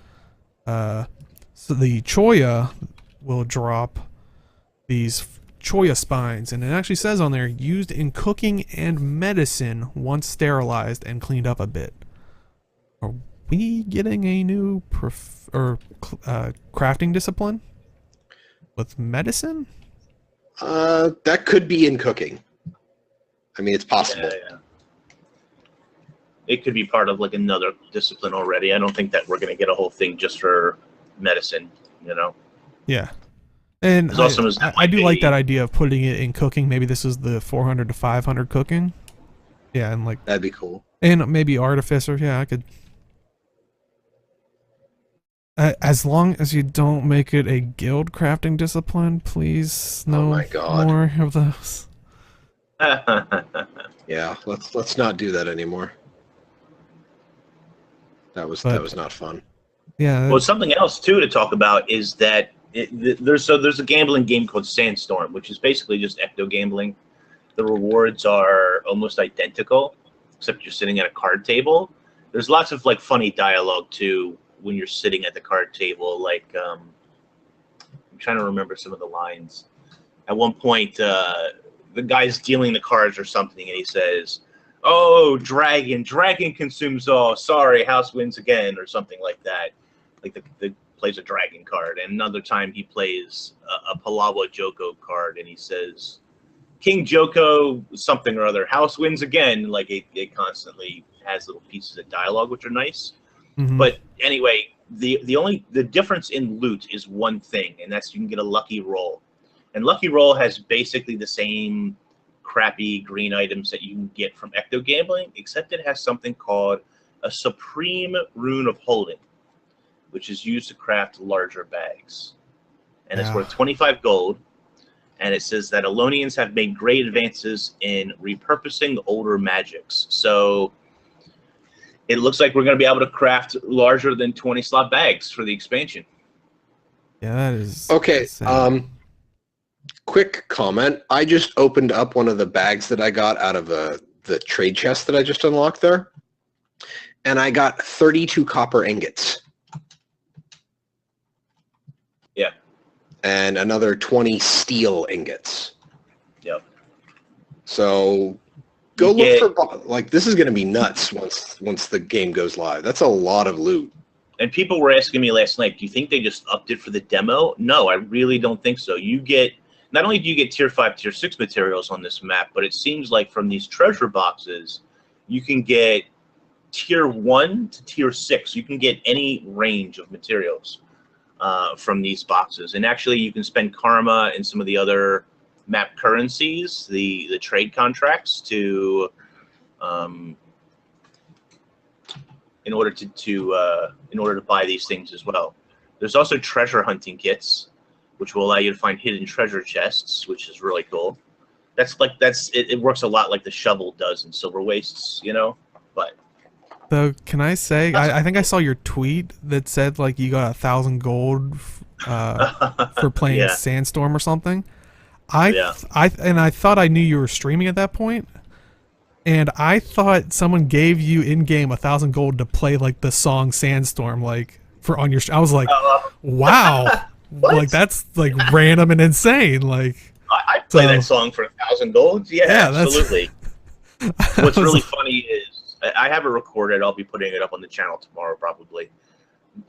so the Choya will drop these Choya spines, and it actually says on there, used in cooking and medicine once sterilized and cleaned up a bit. Are we getting a new crafting discipline with medicine? That could be in cooking. I mean, it's possible. Yeah. It could be part of like another discipline already. I don't think that we're going to get a whole thing just for medicine, you know? Yeah. And I do like that idea of putting it in cooking. Maybe this is the 400 to 500 cooking. Yeah, and like... That'd be cool. And maybe artificer. Yeah, I could... as long as you don't make it a guild crafting discipline, please. No more of those. Yeah, let's not do that anymore. That was not fun. Yeah. Well, something else too to talk about is that there's a gambling game called Sandstorm, which is basically just ecto gambling. The rewards are almost identical, except you're sitting at a card table. There's lots of like funny dialogue too when you're sitting at the card table. Like I'm trying to remember some of the lines. At one point, the guy's dealing the cards or something, and he says, "Oh, dragon consumes all. Sorry, house wins again," or something like that. Like the plays a dragon card, and another time he plays a Palawa Joko card, and he says, "King Joko something or other, house wins again." Like it constantly has little pieces of dialogue, which are nice. Mhm. But anyway, the difference in loot is one thing, and that's you can get a lucky roll. And lucky roll has basically the same crappy green items that you can get from ecto gambling, except it has something called a supreme rune of holding, which is used to craft larger bags. And it's Yeah. worth 25 gold. And it says that Elonians have made great advances in repurposing older magics. So it looks like we're going to be able to craft larger than 20 slot bags for the expansion. Yeah, that is Okay. insane. Quick comment. I just opened up one of the bags that I got out of the trade chest that I just unlocked there, and I got 32 copper ingots. Yeah. And another 20 steel ingots. Yep. So go look for, like, this is going to be nuts once the game goes live. That's a lot of loot. And people were asking me last night, do you think they just upped it for the demo? No, I really don't think so. You get, not only do you get tier 5, tier 6 materials on this map, but it seems like from these treasure boxes, you can get tier 1 to tier 6. You can get any range of materials from these boxes. And actually, you can spend karma and some of the other map currencies, the trade contracts, to in order to buy these things as well. There's also treasure hunting kits, which will allow you to find hidden treasure chests, which is really cool. It works a lot like the shovel does in Silver Wastes, you know. But So can I say, I think I saw your tweet that said like you got 1,000 gold for playing Yeah. Sandstorm or something. Yeah. I thought I knew you were streaming at that point, and I thought someone gave you in game 1,000 gold to play like the song Sandstorm, like for on your. I was like, wow, like that's like random and insane. Like I play that song for 1,000 gold. Yeah, that's- absolutely. What's really funny is I have it recorded. I'll be putting it up on the channel tomorrow probably.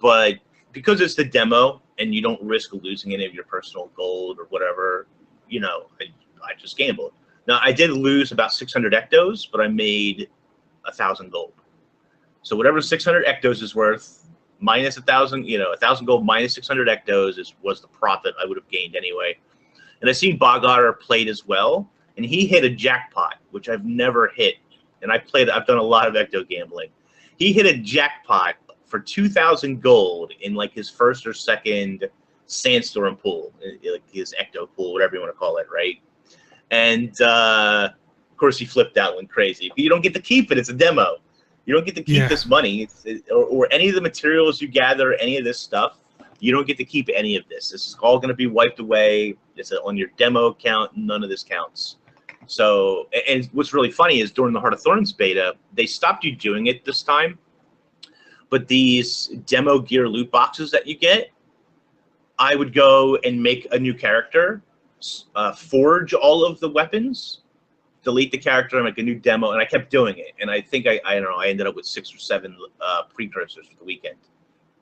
But because it's the demo and you don't risk losing any of your personal gold or whatever, you know, I just gambled. Now, I did lose about 600 ectos, but I made 1,000 gold. So whatever 600 ectos is worth, minus 1,000, you know, 1,000 gold minus 600 ectos was the profit I would have gained anyway. And I seen Bogotter played as well, and he hit a jackpot, which I've never hit. And I've done a lot of ecto gambling. He hit a jackpot for 2,000 gold in like his first or second Sandstorm pool, like his ecto pool, whatever you want to call it, right? And of course, he flipped out, went crazy. You don't get to keep it; it's a demo. You don't get to keep this money, or any of the materials you gather, any of this stuff. You don't get to keep any of this. This is all going to be wiped away. It's on your demo account. None of this counts. So, and what's really funny is during the Heart of Thorns beta, they stopped you doing it this time. But these demo gear loot boxes that you get, I would go and make a new character, forge all of the weapons, delete the character, and make a new demo. And I kept doing it. And I think I don't know, I ended up with 6 or 7 precursors for the weekend,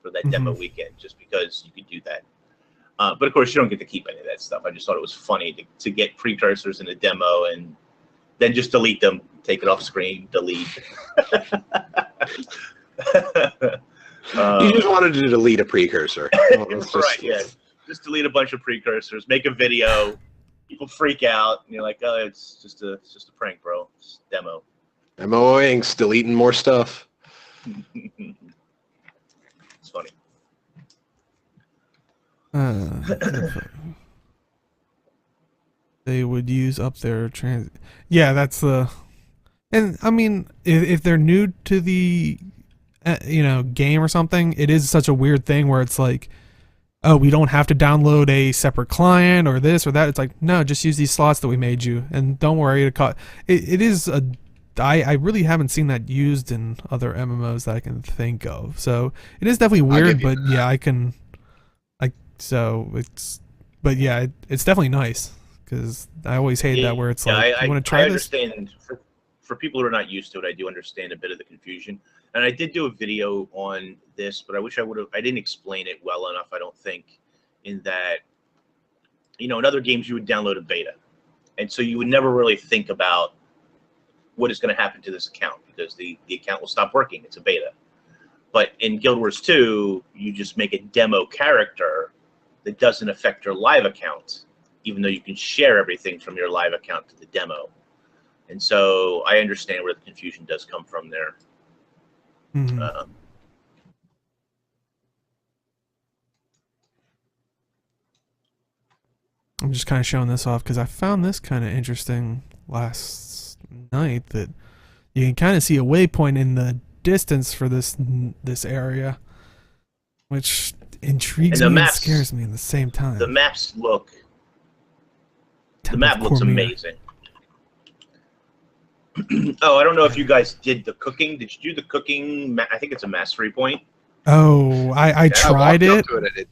for that demo weekend, just because you could do that. But of course, you don't get to keep any of that stuff. I just thought it was funny to get precursors in a demo and then just delete them, take it off screen, delete. You just wanted to delete a precursor. Right, yeah. Just delete a bunch of precursors, make a video, people freak out, and you're like, oh, it's just a prank, bro. It's a demo. MO Inks, deleting more stuff. It's funny. They would use up their trans. Yeah, that's the. And I mean, if they're new to the, game or something, it is such a weird thing where it's like, oh, we don't have to download a separate client or this or that. It's like, no, just use these slots that we made you, and don't worry. It is a. I really haven't seen that used in other MMOs that I can think of. So it is definitely weird, but yeah, I can. So it's, but yeah, it's definitely nice because I always hate that where it's like, you want to try this? I understand for people who are not used to it, I do understand a bit of the confusion. And I did do a video on this, but I wish I didn't explain it well enough, I don't think, in that, in other games you would download a beta. And so you would never really think about what is going to happen to this account, because the account will stop working. It's a beta. But in Guild Wars 2, you just make a demo character that doesn't affect your live account, even though you can share everything from your live account to the demo. And so I understand where the confusion does come from there. Mm-hmm. I'm just kind of showing this off because I found this kind of interesting last night, that you can kind of see a waypoint in the distance for this area, which intrigues me and scares me at the same time. The maps look... The map looks amazing. Oh, I don't know if you guys did the cooking. Did you do the cooking? I think it's a mastery point. Oh, I tried it. I didn't do it.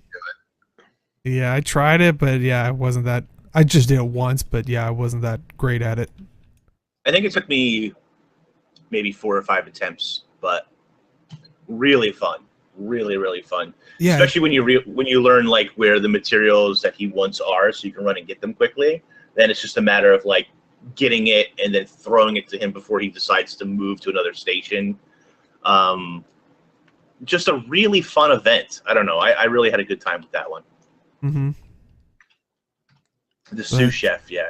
Yeah, I tried it, but yeah, it wasn't that... I just did it once, but yeah, I wasn't that great at it. I think it took me maybe 4 or 5 attempts, but really fun. Really, really fun. Yeah. Especially when you learn like where the materials that he wants are, so you can run and get them quickly. Then it's just a matter of like getting it and then throwing it to him before he decides to move to another station. Just a really fun event. I don't know. I really had a good time with that one. Mm-hmm. The sous chef, yeah.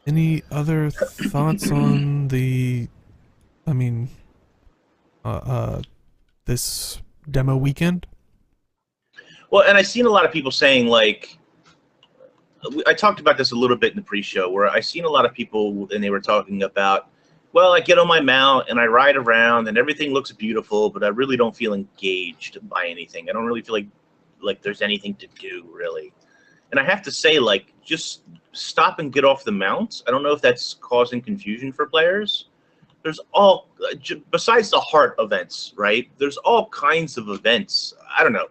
Any other thoughts on the... I mean, this demo weekend? Well, and I've seen a lot of people saying, like... I talked about this a little bit in the pre-show, where I've seen a lot of people, and they were talking about, well, I get on my mount, and I ride around, and everything looks beautiful, but I really don't feel engaged by anything. I don't really feel like there's anything to do, really. And I have to say, like, just stop and get off the mount. I don't know if that's causing confusion for players. There's all, besides the heart events, right? There's all kinds of events. I don't know,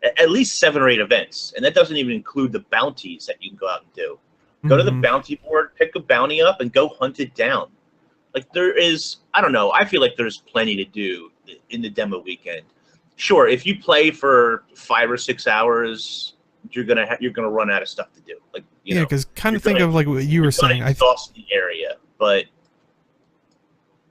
at least 7 or 8 events. And that doesn't even include the bounties that you can go out and do. Go to the bounty board, pick a bounty up, and go hunt it down. Like, there is, I don't know, I feel like there's plenty to do in the demo weekend. Sure, if you play for 5 or 6 hours, you're gonna run out of stuff to do. Like, you know, because kind of think of like what you were saying. I exhaust the area, but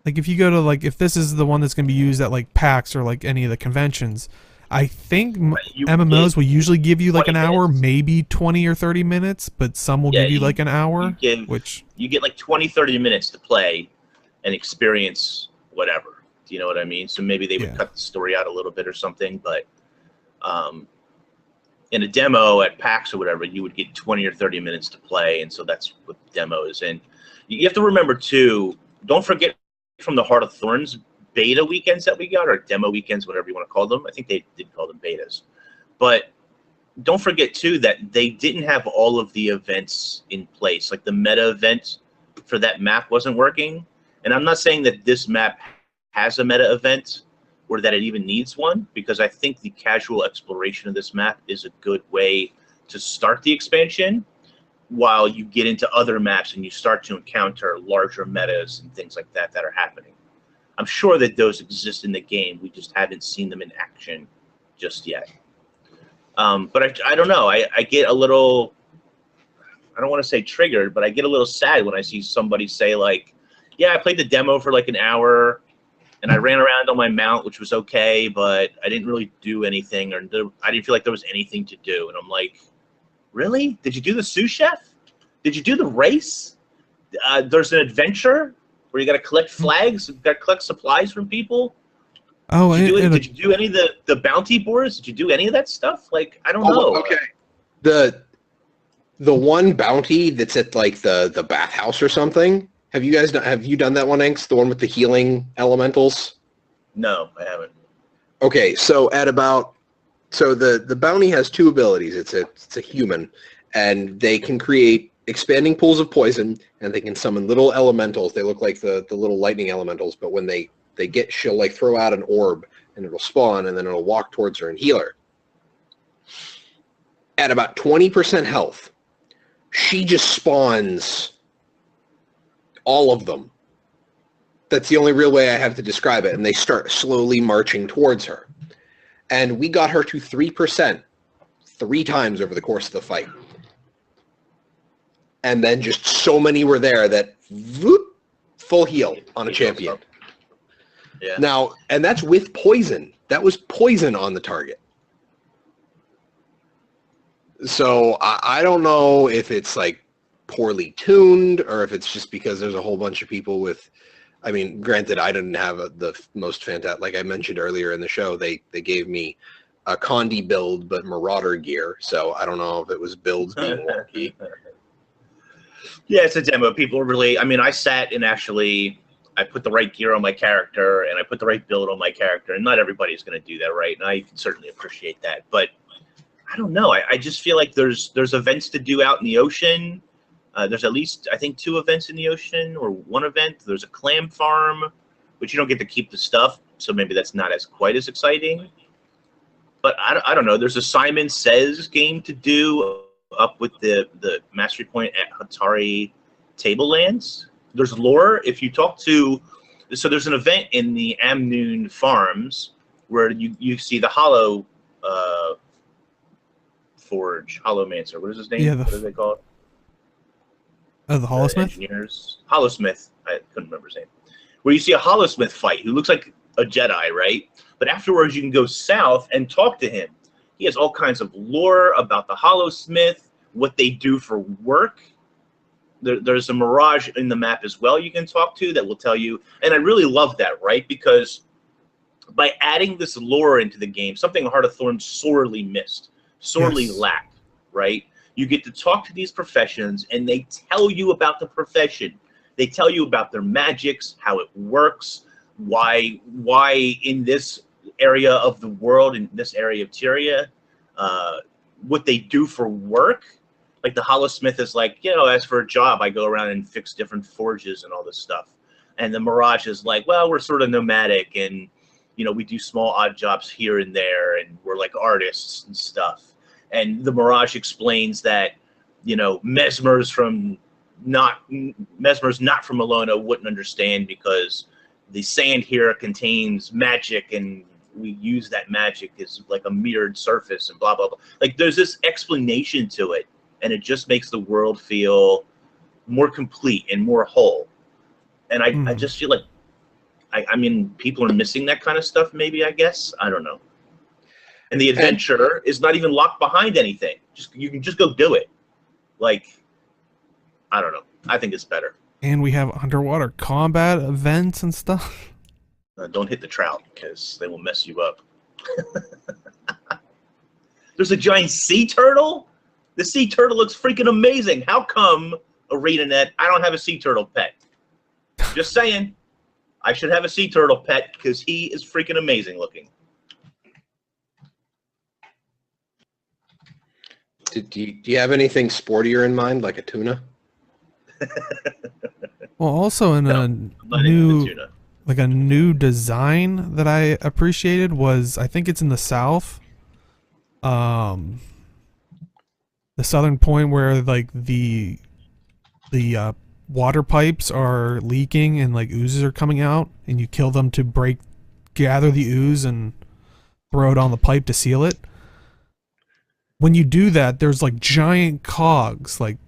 like if you go to like if this is the one that's gonna be used at like PAX or like any of the conventions, I think MMOs will usually give you like an hour, maybe 20 or 30 minutes, but some will give you like an hour. You get like 20, 30 minutes to play and experience whatever. Do you know what I mean? So maybe they would cut the story out a little bit or something, but in a demo at PAX or whatever, you would get 20 or 30 minutes to play, and so that's what the demo is. And you have to remember too, don't forget from the Heart of Thorns beta weekends that we got, or demo weekends, whatever you want to call them. I think they did call them betas. But don't forget too that they didn't have all of the events in place. Like the meta event for that map wasn't working. And I'm not saying that this map has a meta event or that it even needs one, because I think the casual exploration of this map is a good way to start the expansion while you get into other maps and you start to encounter larger metas and things like that that are happening. I'm sure that those exist in the game. We just haven't seen them in action just yet. But I don't know. I get a little, I don't want to say triggered, but I get a little sad when I see somebody say like, yeah, I played the demo for like an hour and I ran around on my mount, which was okay, but I didn't really do anything, or I didn't feel like there was anything to do. And I'm like, really? Did you do the sous chef? Did you do the race? There's an adventure where you got to collect flags, you got to collect supplies from people. Oh, did you do any of the bounty boards? Did you do any of that stuff? Like, I don't know. Okay. The one bounty that's at like the bathhouse or something. Have you done that one, Inks? The one with the healing elementals? No, I haven't. Okay, so the bounty has 2 abilities. It's a human, and they can create expanding pools of poison, and they can summon little elementals. They look like the little lightning elementals, but when they get, she'll like throw out an orb, and it'll spawn, and then it'll walk towards her and heal her. At about 20% health, she just spawns all of them. That's the only real way I have to describe it. And they start slowly marching towards her. And we got her to 3% 3 times over the course of the fight. and then just so many were there that whoop, full heal on a champion. Yeah. Now, and that's with poison. That was poison on the target. So I don't know if it's like poorly tuned or if it's just because there's a whole bunch of people with, I mean, granted, I didn't have the most fantastic, like I mentioned earlier in the show, they gave me a Condi build, but Marauder gear. So I don't know if it was builds being wonky. Yeah, it's a demo. People are really, I mean, I sat and actually, I put the right gear on my character and I put the right build on my character, and not everybody's going to do that, right? And I can certainly appreciate that. But I don't know. I just feel like there's events to do out in the ocean. There's at least, I think, 2 events in the ocean, or 1 event. There's a clam farm, which you don't get to keep the stuff, so maybe that's not as quite as exciting. But I don't know. There's a Simon Says game to do up with the Mastery Point at Hatari Tablelands. There's lore. If you talk to, so there's an event in the Amnoon Farms where you see the Hollow Forge, Hollowmancer. What is his name? Yeah, what do they call it? The Hollowsmith? Engineers. Hollowsmith. I couldn't remember his name. Where you see a Hollowsmith fight who looks like a Jedi, right? But afterwards you can go south and talk to him. He has all kinds of lore about the Hollowsmith, what they do for work. There's a Mirage in the map as well you can talk to that will tell you. And I really love that, right? Because by adding this lore into the game, something Heart of Thorns sorely missed, sorely lacked, right? You get to talk to these professions, and they tell you about the profession. They tell you about their magics, how it works, why in this area of the world, in this area of Tyria, what they do for work. Like the Hollowsmith is like, you know, as for a job, I go around and fix different forges and all this stuff. And the Mirage is like, well, we're sort of nomadic, and you know, we do small odd jobs here and there, and we're like artists and stuff. And the Mirage explains that, you know, Mesmer's not from Elona wouldn't understand because the sand here contains magic, and we use that magic as like a mirrored surface and blah, blah, blah. Like there's this explanation to it, and it just makes the world feel more complete and more whole. And I just feel like, I mean, people are missing that kind of stuff, maybe, I guess. I don't know. And the adventure is not even locked behind anything. You can just go do it. Like, I don't know. I think it's better. And we have underwater combat events and stuff. Don't hit the trout, because they will mess you up. There's a giant sea turtle? The sea turtle looks freaking amazing. How come, ArenaNet, I don't have a sea turtle pet? Just saying. I should have a sea turtle pet, because he is freaking amazing looking. Do you have anything sportier in mind, like a tuna? Well, also in a new design that I appreciated was, I think it's in the south, the southern point where like the water pipes are leaking and like oozes are coming out, and you kill them to gather the ooze and throw it on the pipe to seal it. When you do that, there's like giant cogs, like,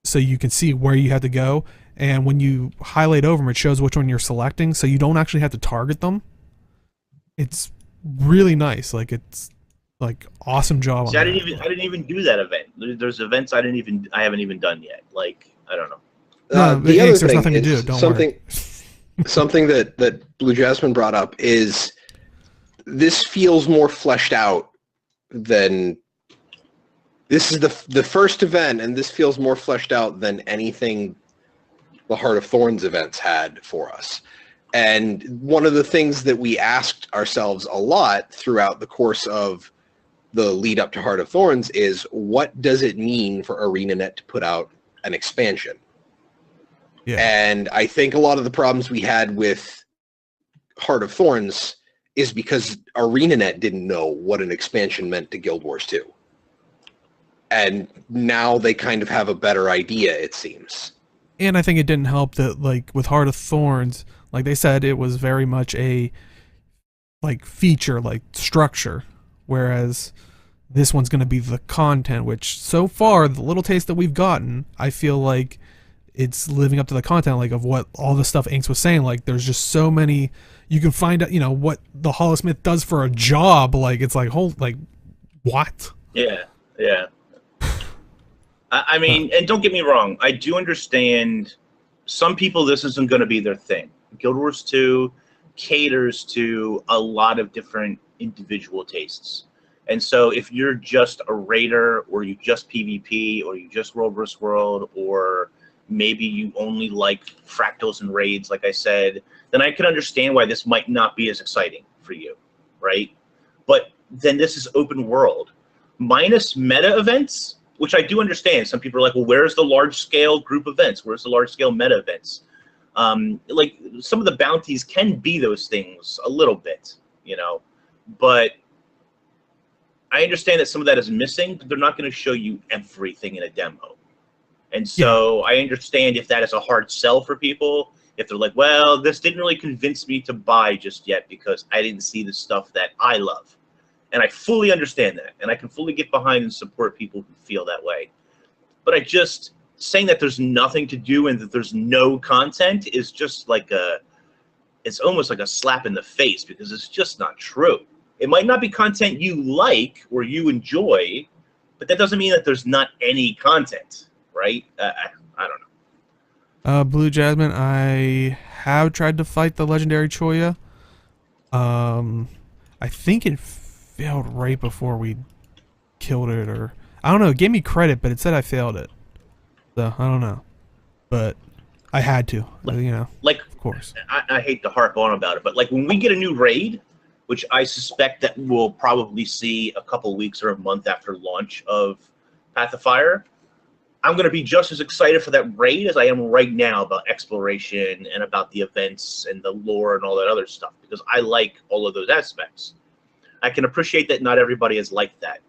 so you can see where you have to go, and when you highlight over them, it shows which one you're selecting, so you don't actually have to target them. It's really nice. Like, it's like awesome job. See, I didn't even do that event. There's events I haven't even done yet. Like, I don't know. The other there's thing nothing to do. is Don't something worry. something that Blue Jasmine brought up is this feels more fleshed out than. This is the first event, and this feels more fleshed out than anything the Heart of Thorns events had for us. And one of the things that we asked ourselves a lot throughout the course of the lead up to Heart of Thorns is, what does it mean for ArenaNet to put out an expansion? Yeah. And I think a lot of the problems we had with Heart of Thorns is because ArenaNet didn't know what an expansion meant to Guild Wars 2. And now they kind of have a better idea, it seems. And I think it didn't help that, like, with Heart of Thorns, like they said, it was very much a, like, feature, like, structure. Whereas this one's going to be the content, which so far, the little taste that we've gotten, I feel like it's living up to the content, like of what all the stuff Inks was saying. Like there's just so many, you can find out, you know, what the Holosmith does for a job. Like it's like, like what? Yeah, yeah. I mean, and don't get me wrong, I do understand some people this isn't going to be their thing. Guild Wars 2 caters to a lot of different individual tastes. And so if you're just a raider, or you just PvP, or you just World vs. World, or maybe you only like fractals and raids, like I said, then I can understand why this might not be as exciting for you, right? But then this is open world. Minus meta events, which I do understand. Some people are like, well, where's the large-scale group events? Where's the large-scale meta events? Like, some of the bounties can be those things a little bit, you know. But I understand that some of that is missing, but they're not going to show you everything in a demo. And so I understand if that is a hard sell for people, if they're like, well, this didn't really convince me to buy just yet because I didn't see the stuff that I love. And I fully understand that. And I can fully get behind and support people who feel that way. But I just, saying that there's nothing to do and that there's no content is just like it's almost like a slap in the face, because it's just not true. It might not be content you like or you enjoy, but that doesn't mean that there's not any content, right? I don't know. Blue Jasmine, I have tried to fight the legendary Choya. I think it failed right before we killed it, or I don't know. It gave me credit, but it said I failed it. So I don't know, but I had to, you know. Like, of course. I hate to harp on about it, but like when we get a new raid, which I suspect that we'll probably see a couple weeks or a month after launch of Path of Fire, I'm going to be just as excited for that raid as I am right now about exploration and about the events and the lore and all that other stuff, because I like all of those aspects. I can appreciate that not everybody is like that,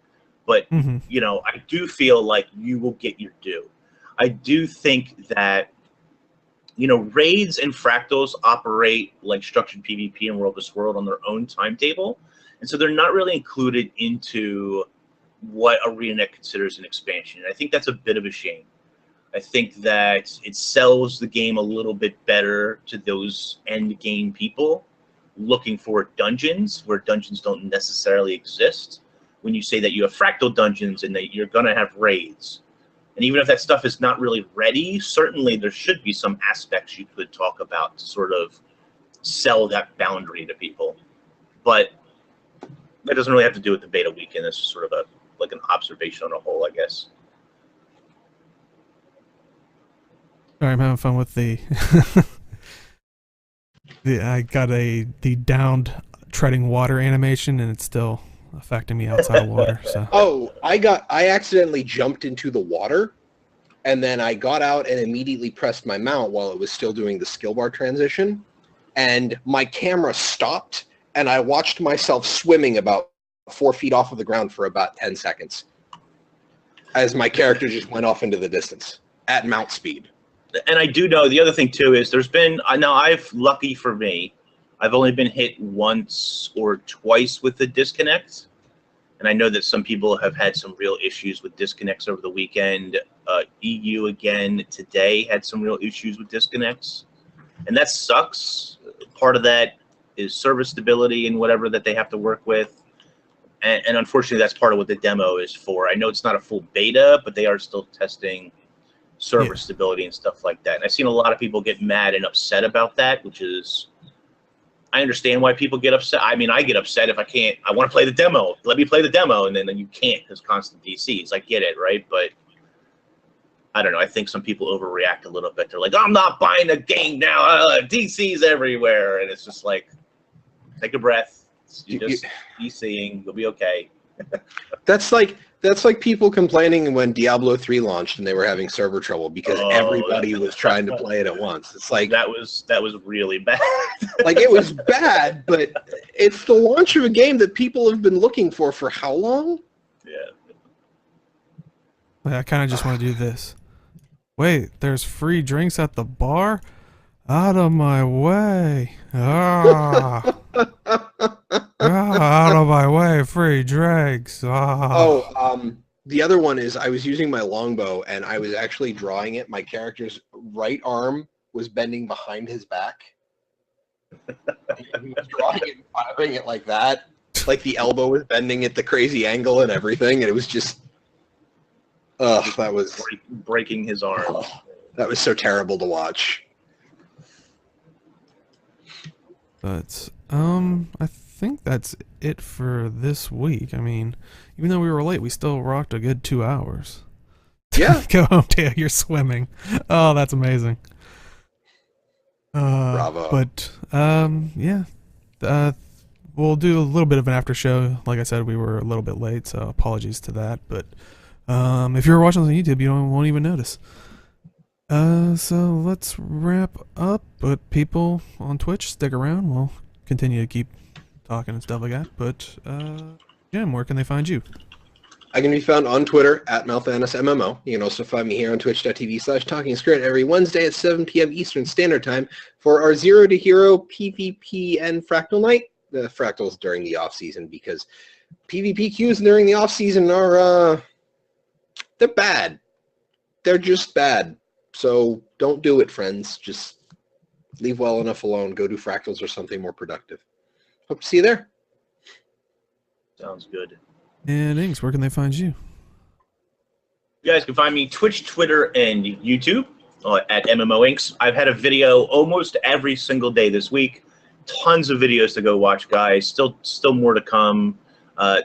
but you know, I do feel like you will get your due. I do think that, you know, raids and fractals operate like structured PvP and World vs. World on their own timetable, and so they're not really included into what ArenaNet considers an expansion. And I think that's a bit of a shame. I think that it sells the game a little bit better to those end game people looking for dungeons where dungeons don't necessarily exist. When you say that you have fractal dungeons and that you're going to have raids. And even if that stuff is not really ready, certainly there should be some aspects you could talk about to sort of sell that boundary to people. But that doesn't really have to do with the beta weekend. It's just sort of a like an observation on a whole, I guess. Sorry, I'm having fun with the I got the downed treading water animation, and it's still affecting me outside of water. So. Oh, I accidentally jumped into the water, and then I got out and immediately pressed my mount while it was still doing the skill bar transition, and my camera stopped, and I watched myself swimming about 4 feet off of the ground for about 10 seconds as my character just went off into the distance at mount speed. And I do know the other thing too is there's been, now lucky for me, I've only been hit once or twice with the disconnect. And I know that some people have had some real issues with disconnects over the weekend. EU again today had some real issues with disconnects. And that sucks. Part of that is server stability and whatever that they have to work with. And unfortunately, that's part of what the demo is for. I know it's not a full beta, but they are still testing server stability and stuff like that. And I've seen a lot of people get mad and upset about that, which is, I understand why people get upset. I mean, I get upset if I want to play the demo. Let me play the demo, and then you can't because constant DCs. I get it, right? But I don't know. I think some people overreact a little bit. They're like, I'm not buying the game now. DCs everywhere. And it's just like, take a breath. You just DCing. You'll be okay. That's like people complaining when Diablo 3 launched and they were having server trouble because everybody was trying to play it at once. It's like that was really bad. Like, it was bad, but it's the launch of a game that people have been looking for how long? Yeah. I kind of just want to do this. Wait, there's free drinks at the bar? Out of my way. Ah. Ah. out of my way, free drinks. The other one is I was using my longbow and I was actually drawing it. My character's right arm was bending behind his back. He was drawing it and firing it like that. Like the elbow was bending at the crazy angle and everything, and it was just that was breaking his arm. That was so terrible to watch. But I think that's it for this week. I mean, even though we were late, we still rocked a good 2 hours. Yeah. Go home, Teo. You're swimming. Oh, that's amazing. Bravo. But yeah. We'll do a little bit of an after show. Like I said, we were a little bit late, so apologies to that. But if you're watching this on YouTube, you won't even notice. So let's wrap up. But people on Twitch, stick around. We'll continue to keep talking and stuff like that. But Jim, where can they find you? I can be found on Twitter at MalthanusMMO. You can also find me here on twitch.tv/TalkingSkrit every Wednesday at 7 p.m. Eastern Standard Time for our Zero to Hero PvP and Fractal Night. The Fractals during the off-season, because PvP queues during the off-season are, they're bad. They're just bad. So don't do it, friends. Just leave well enough alone. Go do Fractals or something more productive. Hope to see you there. Sounds good. And Inks, where can they find you? You guys can find me Twitch, Twitter, and YouTube at MMO Inks. I've had a video almost every single day this week. Tons of videos to go watch, guys. Still more to come.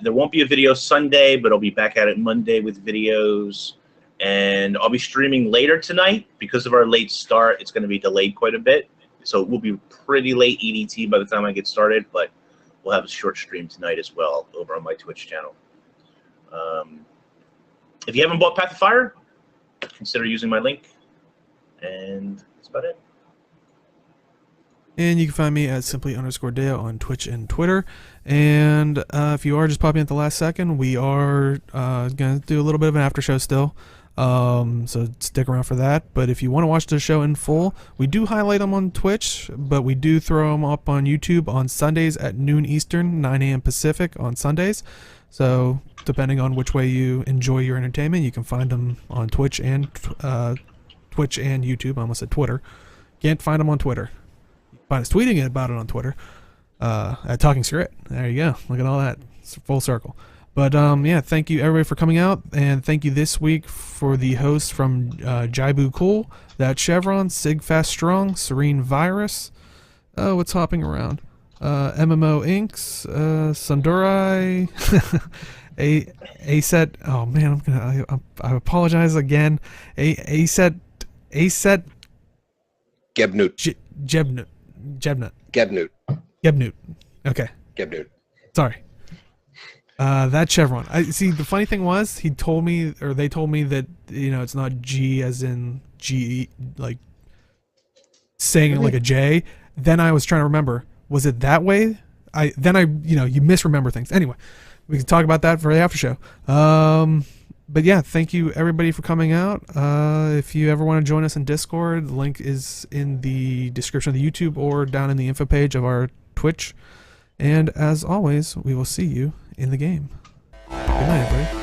There won't be a video Sunday, but I'll be back at it Monday with videos. And I'll be streaming later tonight. Because of our late start, it's going to be delayed quite a bit. So it will be pretty late EDT by the time I get started, but we'll have a short stream tonight as well over on my Twitch channel. If you haven't bought Path of Fire, consider using my link. And that's about it. And you can find me at simply_Dale on Twitch and Twitter. And if you are just popping at the last second, we are going to do a little bit of an after show still. So stick around for that. But if you want to watch the show in full, we do highlight them on Twitch, but we do throw them up on YouTube on Sundays at noon Eastern, 9 a.m. Pacific on Sundays. So depending on which way you enjoy your entertainment, you can find them on Twitch and YouTube. I almost said Twitter. Can't find them on Twitter. Find us tweeting about it on Twitter at Talking Skritt. There you go. Look at all that. It's full circle. But yeah, thank you everybody for coming out, and thank you this week for the hosts from Jaibu Cool, That Chevron, Sigfast Strong, Serene Virus. What's hopping around? MMO Inks, Sundurai, A-Set. Oh man, I apologize again. A-Set. Gebnut. Gebnut. Okay. Gebnut. Sorry. That Chevron. I see. The funny thing was, they told me that it's not G as in G, like saying it like a J. Then I was trying to remember, was it that way? You misremember things. Anyway, we can talk about that for the after show. But yeah, thank you everybody for coming out. If you ever want to join us in Discord, the link is in the description of the YouTube or down in the info page of our Twitch. And as always, we will see you in the game. Good night, everybody.